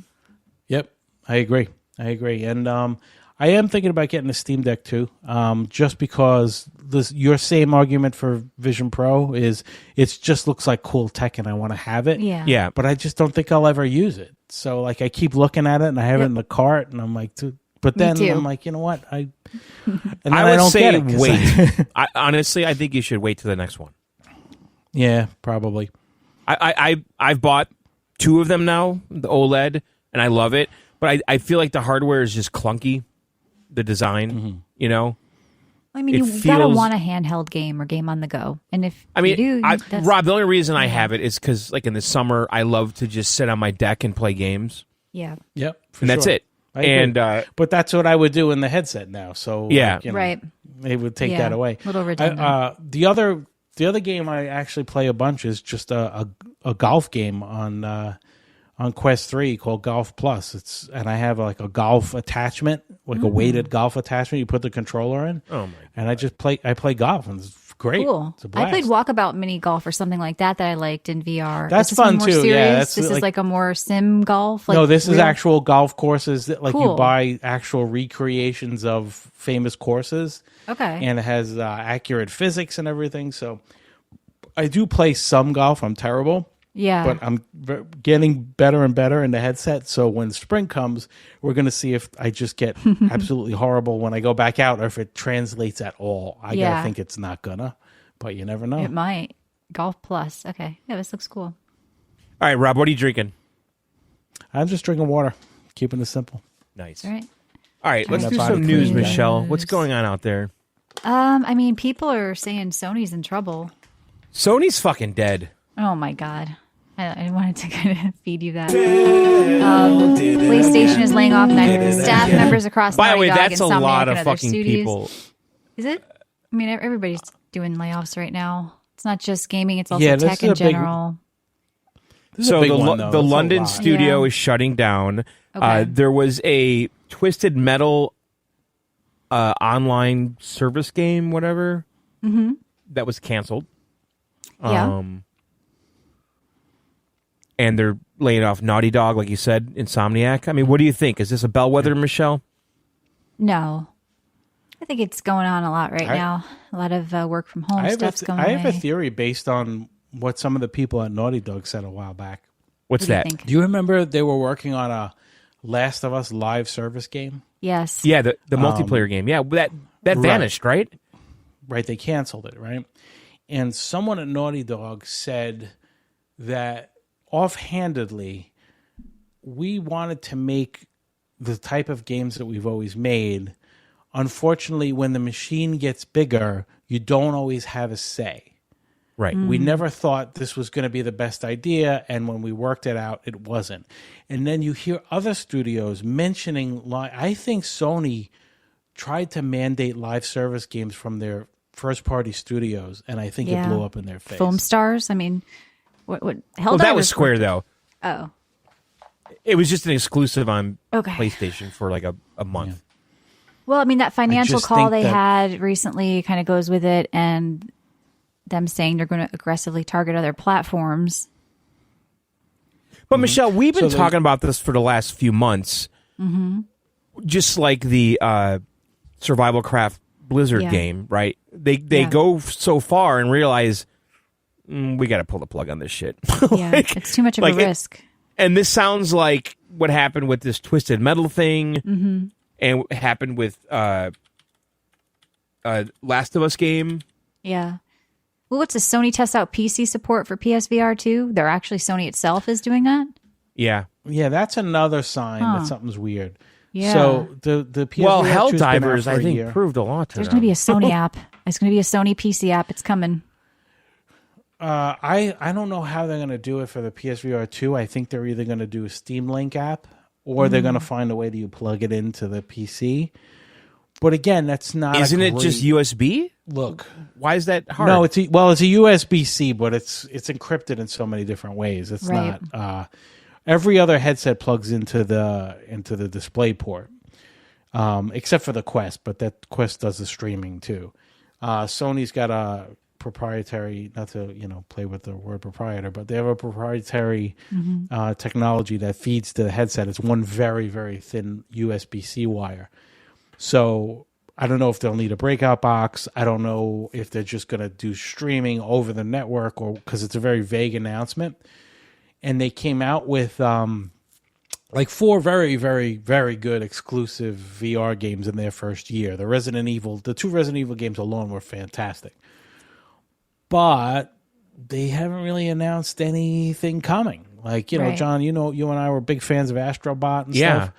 Yep, I agree. And I am thinking about getting a Steam Deck too, just because your same argument for Vision Pro is it just looks like cool tech, and I want to have it. Yeah. yeah. But I just don't think I'll ever use it. So like I keep looking at it, and I have it in the cart, and I'm like, but then too. I'm like, you know what? And then I would don't say get it 'cause wait. Honestly, I think you should wait to the next one. yeah, probably. I've bought 2 of them now, the OLED, and I love it. But I feel like the hardware is just clunky, the design, you know? I mean, It you gotta feels- want a handheld game or game on the go, and if I mean, you do, that's, Rob, the only reason I have it is because, like, in the summer, I love to just sit on my deck and play games. yeah, Yep, for And that's sure. it. I agree. And, but that's what I would do in the headset now. So Yeah. like, right. It would take Yeah, that away. little redundant. The other The other game I actually play a bunch is just a golf game on Quest 3 called Golf Plus. And I have like a golf attachment, like a weighted golf attachment. You put the controller in. Oh my! And I play golf, and it's great. Cool. It's a blast. I played Walkabout Mini Golf or something like that I liked in VR. That's Is this one fun more too. Serious? Yeah, this is like a more sim golf. Like no, this is real? actual golf courses that like you Cool. buy actual recreations of famous courses. Okay. And it has accurate physics and everything. So I do play some golf. I'm terrible. Yeah. But I'm getting better and better in the headset. So when spring comes, we're going to see if I just get absolutely horrible when I go back out or if it translates at all. I got to think it's not gonna, but you never know. It might. Golf Plus. Okay. Yeah, this looks cool. All right, Rob, what are you drinking? I'm just drinking water, keeping it simple. Nice. All right. All right, let's do Body some news, cleaning. Michelle. What's going on out there? I mean, people are saying Sony's in trouble. Sony's fucking dead. Oh my god. I wanted to kind of feed you that. PlayStation is laying off staff members across By the way, Naughty Dog, that's a Insomniac, lot and of other fucking studios. people. Is it? I mean, everybody's doing layoffs right now. It's not just gaming; it's also Yeah, this tech is in a big- general. This is a So big the one, though. the That's a London lot. studio Yeah. is shutting down. Okay. There was a Twisted Metal online service game, whatever, that was canceled. Yeah. And they're laying off Naughty Dog, like you said, Insomniac. I mean, what do you think? Is this a bellwether, Michelle? No, I think it's going on a lot right now. A lot of work from home stuff's going I have a away. theory based on what some of the people at Naughty Dog said a while back. What's What do you that? think? Do you remember they were working on a Last of Us live service game? Yes. Yeah, the multiplayer game. Yeah, that vanished, right? Right, they canceled it, right? And someone at Naughty Dog said that offhandedly, we wanted to make the type of games that we've always made. Unfortunately, when the machine gets bigger, you don't always have a say. Right. We never thought this was going to be the best idea, and when we worked it out, it wasn't. And then you hear other studios mentioning, I think Sony tried to mandate live service games from their first-party studios, and I think it blew up in their face. Foam Stars. I mean, what Well, Helldivers that was Square, though. Oh, It was just an exclusive on Okay. PlayStation for like a month. well, I mean that financial just call think they that- had recently kind of goes with it, and them saying they're going to aggressively target other platforms. But Michelle, we've been So talking about this for the last few months. Just like the Survival Craft Blizzard Yeah. game, right? They go so far and realize we got to pull the plug on this shit. Yeah, it's too much of a risk. And this sounds like what happened with this Twisted Metal thing, and what happened with Last of Us game. Yeah. Well, what's this? Sony tests out PC support for PSVR 2? They're actually Sony itself is doing that? Yeah. Yeah, that's another sign that something's weird. Yeah. So the PSVR Well, 2's been out Helldivers, for I a think, year. proved a lot to There's them. going to be a Sony app. It's going to be a Sony PC app. It's coming. I don't know how they're going to do it for the PSVR 2. I think they're either going to do a Steam Link app or they're going to find a way to plug it into the PC. But again, that's not. Isn't it just USB? look? Why is that hard? No, it's a USB-C, but it's encrypted in so many different ways. It's Right. not. Every other headset plugs into the display port, except for the Quest. But that Quest does the streaming too. Sony's got a proprietary, not to play with the word proprietor, but they have a proprietary technology that feeds to the headset. It's one very, very thin USB-C wire. So I don't know if they'll need a breakout box. I don't know if they're just going to do streaming over the network, or because it's a very vague announcement. And they came out with like 4 very, very, very good exclusive VR games in their first year. The 2 Resident Evil games alone were fantastic. But they haven't really announced anything coming. Like, Right. John, you and I were big fans of Astrobot and Yeah.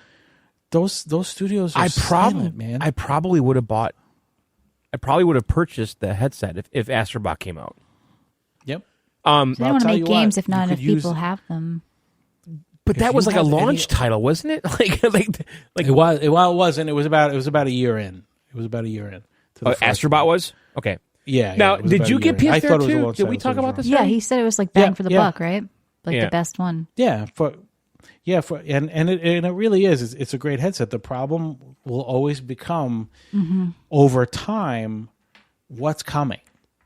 stuff. Those studios are silent, man. I probably would have purchased the headset if Astrobot came out. Yep. They don't want to tell make you games what, if not you enough could use- people have them. But If that you was like a have launch any- title, wasn't it? like It wasn't. It was about a year in. It was about a year in. To the first Astrobot one. was? Okay. Yeah. Now, it was did about you a get year. I thought PS4 it was a too? launch Did we title, talk so about it was this? Yeah, already? he said it was like bang Yeah, for the yeah. buck, right? Like Yeah. the best one. Yeah, and it really is. It's a great headset. The problem will always become over time what's coming,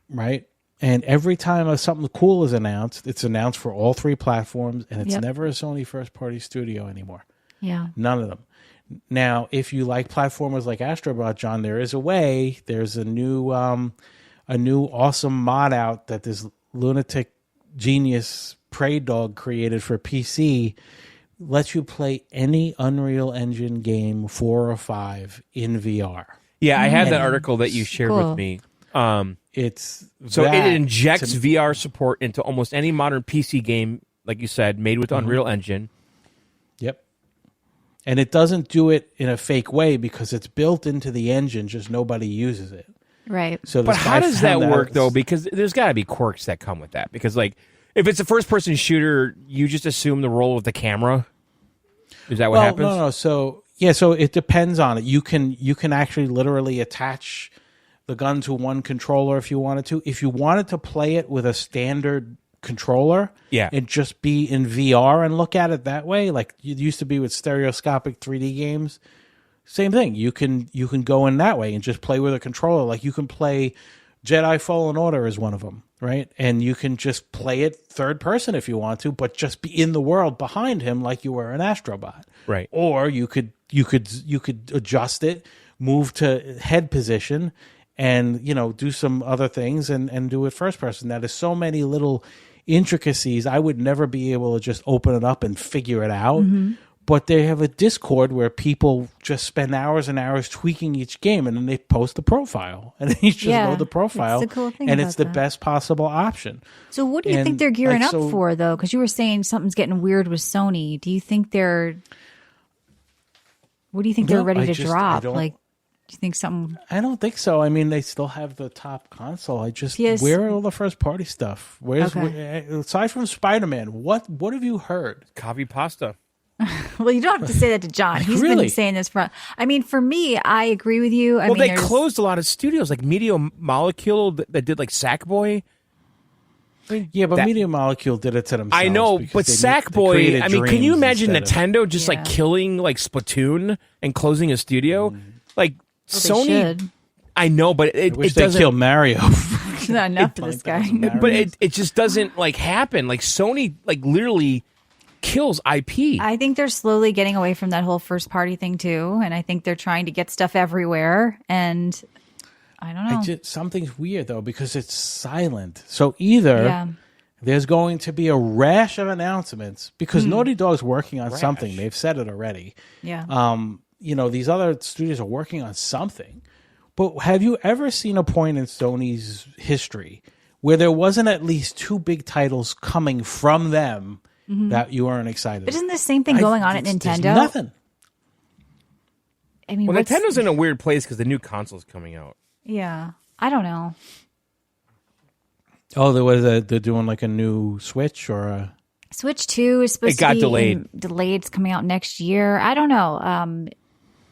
right? And every time something cool is announced, it's announced for all three platforms, and it's Yep. never a Sony first-party studio anymore. Yeah. None of them. Now, if you like platformers like Astrobot, John, there is a way. There's a new awesome mod out that this lunatic genius Prey Dog created for PC. Lets you play any Unreal Engine game 4 or 5 in VR. Yeah, I had that article that you shared Cool. with me. It's So that it injects to- VR support into almost any modern PC game, like you said, made with Unreal Engine. Yep. And it doesn't do it in a fake way because it's built into the engine, just nobody uses it. Right. So But this how guy does that found work, out- though? Because there's got to be quirks that come with that. Because, like, if it's a first-person shooter, you just assume the role of the camera. Is that what happens? No. So it depends on it. You can actually literally attach the gun to one controller if you wanted to. If you wanted to play it with a standard controller, Yeah. and just be in VR and look at it that way, like you used to be with stereoscopic 3D games. Same thing. You can go in that way and just play with a controller. Like you can play Jedi Fallen Order is one of them, right? And you can just play it third person if you want to, but just be in the world behind him like you were an Astrobot. Right. Or you could adjust it, move to head position, and do some other things and do it first person. Now there's so many little intricacies. I would never be able to just open it up and figure it out. But they have a Discord where people just spend hours and hours tweaking each game, and then they post the profile, and then you just Yeah, know the profile, that's the cool thing and about it's the that. best possible option. So what do you And, think they're gearing like, up so- for, though? Because you were saying something's getting weird with Sony. Do you think they're... What do you think they're No, ready I to just- I drop? don't- Like, do you think something... I don't think so. I mean, they still have the top console. Yes. Where are all the first party stuff? Okay. Aside from Spider-Man, what have you heard? Coffee pasta. Well, you don't have to say that to John. He's Really? been saying this for... I mean, for me, I agree with you. Well, they there's- closed a lot of studios, like Media Molecule that did like Sackboy. Yeah, but That- Media Molecule did it to themselves. I know, because but they Sackboy. created I mean, can you Dreams imagine instead of- Nintendo just like Yeah. killing like Splatoon and closing a studio? Like Well, they Sony. should. I know, but I it wish they doesn't. killed Mario. Not enough for this guy. But it just doesn't like happen. Like Sony, like literally kills IP. I think they're slowly getting away from that whole first party thing too, and I think they're trying to get stuff everywhere. And I don't know. Something's weird though because it's silent. So either Yeah. there's going to be a rash of announcements because Hmm. Naughty Dog's working on something. They've said it already. Yeah. These other studios are working on something. But have you ever seen a point in Sony's history where there wasn't at least 2 big titles coming from them that you weren't excited But about? isn't the same thing going on at There's Nintendo? nothing. I mean, well, what's- Nintendo's in a weird place because the new console's coming out. Yeah. I don't know. Oh, they're doing like a new Switch or a... Switch 2 is supposed It got to be delayed. delayed. It's coming out next year. I don't know.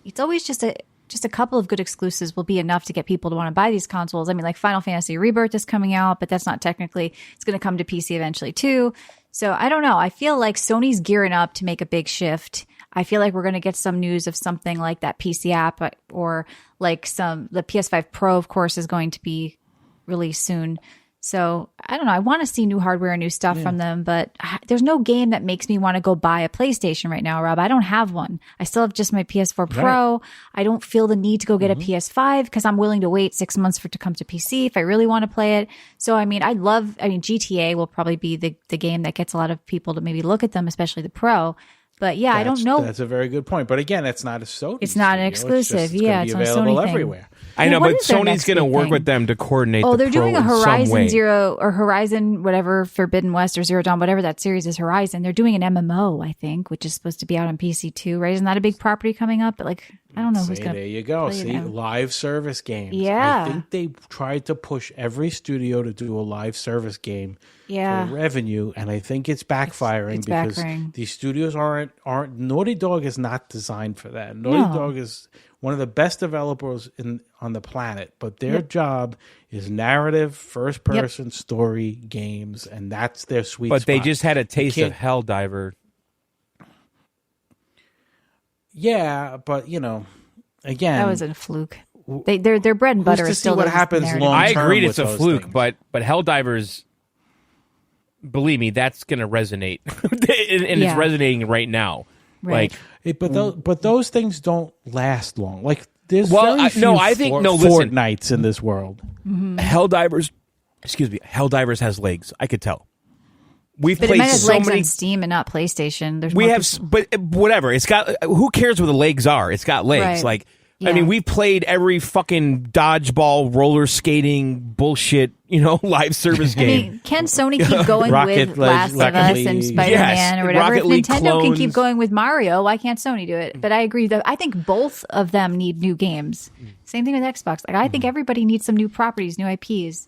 It's always just a couple of good exclusives will be enough to get people to want to buy these consoles. I mean, like Final Fantasy Rebirth is coming out, but that's not technically, it's going to come to PC eventually too. So I don't know. I feel like Sony's gearing up to make a big shift. I feel like we're going to get some news of something like that PC app or like the PS5 Pro, of course, is going to be released soon. So I don't know. I want to see new hardware and new stuff from them, but there's no game that makes me want to go buy a PlayStation right now, Rob. I don't have one. I still have just my PS4 Pro. I don't feel the need to go get a PS5 because I'm willing to wait 6 months for it to come to PC if I really want to play it. So, I mean, GTA will probably be the game that gets a lot of people to maybe look at them, especially the Pro. But yeah, I don't know. That's a very good point. But again, it's not a Sony. It's not an studio. exclusive. It's Yeah, it's it's gonna be not a available Sony thing. everywhere. I know, What but is their Sony's next going to big work thing? with them to coordinate. Oh, the they're Pro doing a in some Horizon way. Zero or Horizon, whatever, Forbidden West or Zero Dawn, whatever that series is, Horizon. They're doing an MMO, I think, which is supposed to be out on PC too, right? Isn't that a big property coming up? But like, I don't know who's See, going to. there you go. play See, them. live service games. Yeah. I think they tried to push every studio to do a live service game Yeah. for revenue, and I think it's backfiring It's because backfiring. these studios aren't. Naughty Dog is not designed for that. Naughty No. Dog is one of the best developers on the planet, but their job is narrative, first person story games, and that's their sweet spot. But they just had a taste of can't- Helldiver. Yeah, but again, That was a fluke. Their bread and butter to is see still what the happens narrative. long I term agreed with it's a those fluke, things. but Helldivers, believe me, that's going to resonate, and it's resonating right now. Right. Like, but those things don't last long. Like there's Well, very few listen. Fortnites in this world. Helldivers, excuse me, Helldivers has legs. I could tell. We've But it played might have so legs many. on Steam and not PlayStation. There's We more have, people- but whatever. It's got. Who cares where the legs are? It's got legs. Right. Like, Yeah. I mean, we've played every fucking dodgeball, roller skating bullshit, live service I game. mean, can Sony keep going Rocket with League- Last of Rocket Us League. and Spider-Man Yes, or whatever? Rocket If League Nintendo can clones. keep going with Mario, why can't Sony do it? But I agree that I think both of them need new games. Same thing with Xbox. Like I think everybody needs some new properties, new IPs.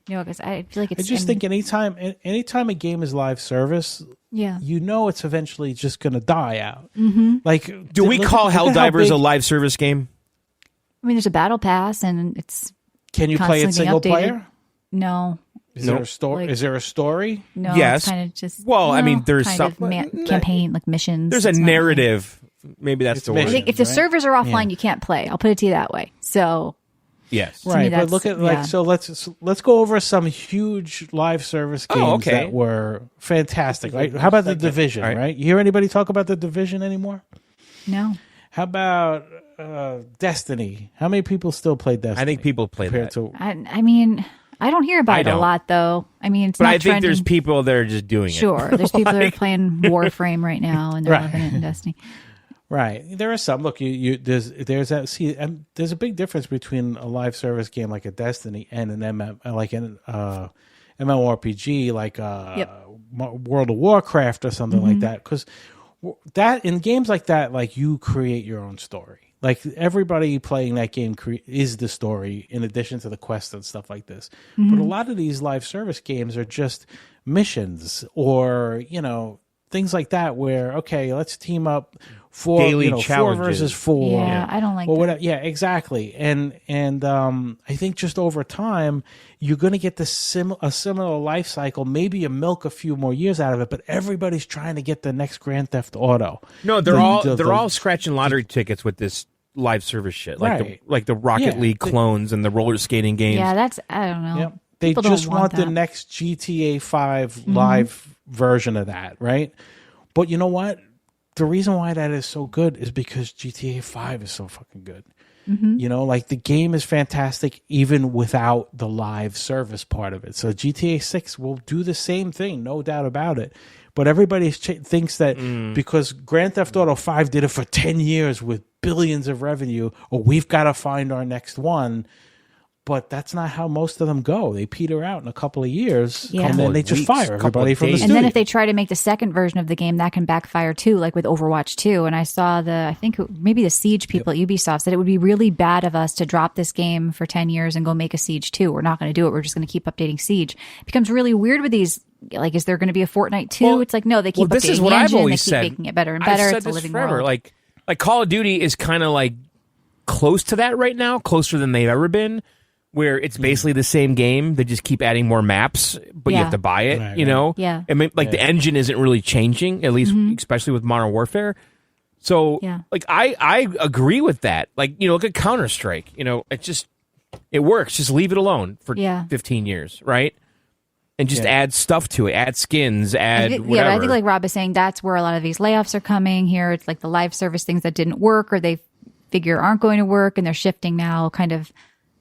Because I feel like I it's. just think anytime a game is live service, Yeah. it's eventually just going to die out. Mm-hmm. Like, Do we call Helldivers a live service game? I mean, there's a battle pass, and it's Can you play it constantly single being updated. player? No. Is there a story? Like- Is there a story? No, Yes. it's kind of just. Well, I mean, there's kind some- of campaign like missions. There's a It's not really- narrative. Maybe that's It's the I word. mission. think if the Right? servers are offline, you can't play. I'll put it to you that way. So Yes. me, Right, but that's- look at yeah. so let's go over some huge live service games Oh, okay. that were fantastic. Right? How about the Division? All right. Right? You hear anybody talk about the Division anymore? no. How about Destiny? How many people still play Destiny? I think people play compared that. to I mean, I don't hear about I it a don't. lot though. I mean, it's But not I think trending. there's people that are just doing it. Sure, there's people that are playing Warframe right now and they're Right. loving it in Destiny. right. There are some. Look, there's that. See, there's a big difference between a live service game like a Destiny and an MMORPG like World of Warcraft or something like that. Because that in games like that, like you create your own story. Like everybody playing that game is the story in addition to the quests and stuff like this. But a lot of these live service games are just missions or things like that where okay, let's team up for Daily 4 challenges. versus 4. Yeah, I don't like or that. whatever. Yeah, exactly. And I think just over time you're going to get a similar life cycle. Maybe you milk a few more years out of it, but everybody's trying to get the next Grand Theft Auto. No, they're The- all scratching lottery tickets with this live service shit, like Right. the Rocket Yeah, League clones and the roller skating games. Yeah, that's I don't know. Yep. They People don't just want the that. next GTA 5 live version of that, right? But you know what? The reason why that is so good is because GTA 5 is so fucking good. Like the game is fantastic even without the live service part of it. So GTA 6 will do the same thing, no doubt about it. But everybody thinks that because Grand Theft Auto 5 did it for 10 years with billions of revenue, or we've got to find our next one. But that's not how most of them go. They peter out in a couple of years, Yeah. and then they just Weeks, fire couple everybody of from the days. studio. And then if they try to make the second version of the game, that can backfire too, like with Overwatch 2. And I saw I think maybe the Siege people at Ubisoft said it would be really bad of us to drop this game for 10 years and go make a Siege 2. We're not going to do it. We're just going to keep updating Siege. It becomes really weird with these. Like, is there going to be a Fortnite 2? Well- It's like, no, they keep this updating is what the I've engine. always They keep said. making it better and better. I've said It's a this living forever. world. Like Call of Duty is kind of like close to that right now, closer than they've ever been. Where it's basically the same game, they just keep adding more maps, but you Yeah. have to buy it. Right, you know, Yeah. I mean, like the engine isn't really changing, at least especially with Modern Warfare. So, Yeah. like, I agree with that. Like, look at Counter-Strike. It works. Just leave it alone for Yeah. 15 years, right? And just Yeah. add stuff to it, add skins, add whatever. Yeah, but I think like Rob is saying, that's where a lot of these layoffs are coming here. It's like the live service things that didn't work or they figure aren't going to work, and they're shifting now kind of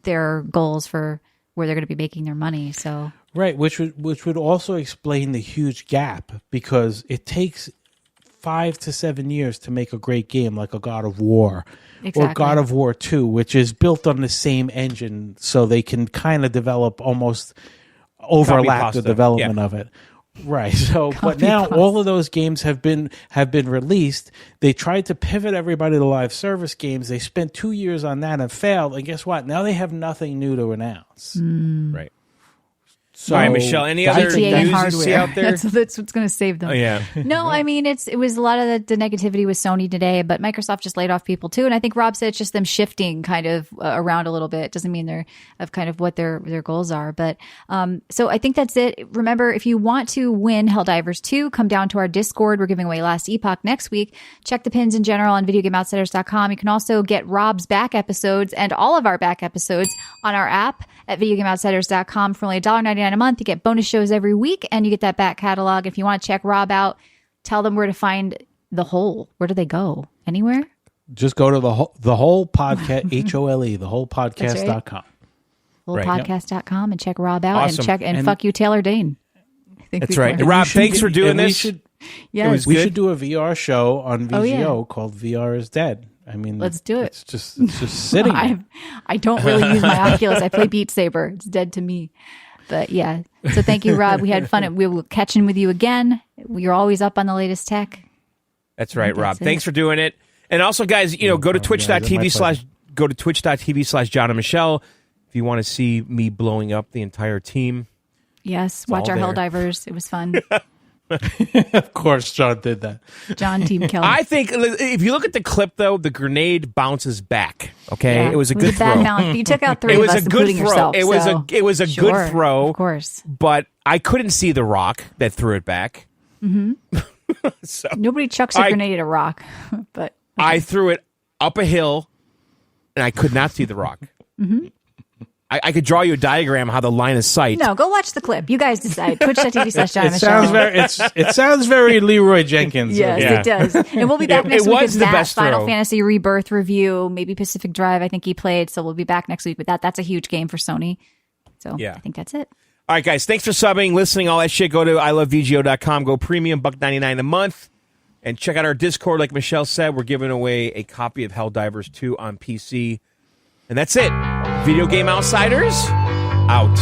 their goals for where they're going to be making their money. So Right, which would also explain the huge gap because it takes 5 to 7 years to make a great game like a God of War or Exactly. God of War 2, which is built on the same engine, so they can kind of develop almost overlap pasta, the development of it. Right. So, but now all of those games have been released. They tried to pivot everybody to live service games. They spent 2 years on that and failed. And guess what? Now they have nothing new to announce. Right. So, all right, Michelle, any other GTA news you see out there? That's what's going to save them. Oh, yeah. No, I mean, it was a lot of the negativity with Sony today, but Microsoft just laid off people too. And I think Rob said it's just them shifting kind of around a little bit. It doesn't mean they're of kind of what their goals are. But so I think that's it. Remember, if you want to win Helldivers 2, come down to our Discord. We're giving away Last Epoch next week. Check the pins in general on videogameoutsiders.com. You can also get Rob's back episodes and all of our back episodes on our app at videogameoutsiders.com for only $1.99 a month. You get bonus shows every week, and you get that back catalog. If you want to check Rob out, tell them where to find The Hole. Where do they go? Anywhere? Just go to the whole podcast, HOLE, thewholepodcast.com. Wholepodcast.com and check Rob out Awesome. and fuck you, Taylor Dane. I think That's we right. can- Rob, thanks for doing this. Yes. We should do a VR show on VGO yeah. called VR is Dead. I mean, Let's do it. It's just sitting there. I don't really use my Oculus. I play Beat Saber. It's dead to me. But yeah. So thank you, Rob. We had fun. We will catch in with you again. You're always up on the latest tech. That's right, Rob. that's it. Thanks for doing it. And also, guys, go to twitch.tv/John and Michelle if you want to see me blowing up the entire team. Yes. Watch all our there. Helldivers. It was fun. Of course, John did that. John Team Kelly. I think if you look at the clip, though, the grenade bounces back. Okay, Yeah, it was a good bad throw. balance. You took out three It of was us, a good including throw. yourself. It was a Sure, good throw. Of course. But I couldn't see the rock that threw it back. So Nobody chucks a grenade at a rock. But I threw it up a hill, and I could not see the rock. I could draw you a diagram how the line of sight. no, go watch the clip. You guys decide. Twitch.tv/John and It sounds Michelle. it sounds very Leroy Jenkins. Yes, Yeah. it does. And we'll be back next It week was with the that best Final throw. Fantasy Rebirth review, maybe Pacific Drive. I think he played, so we'll be back next week with that. That's a huge game for Sony. So Yeah. I think that's it. All right, guys. Thanks for subbing, listening, all that shit. Go to ilovevgo.com. Go premium, $1.99 a month. And check out our Discord. Like Michelle said, we're giving away a copy of Helldivers 2 on PC. And that's it. Video Game Outsiders, out.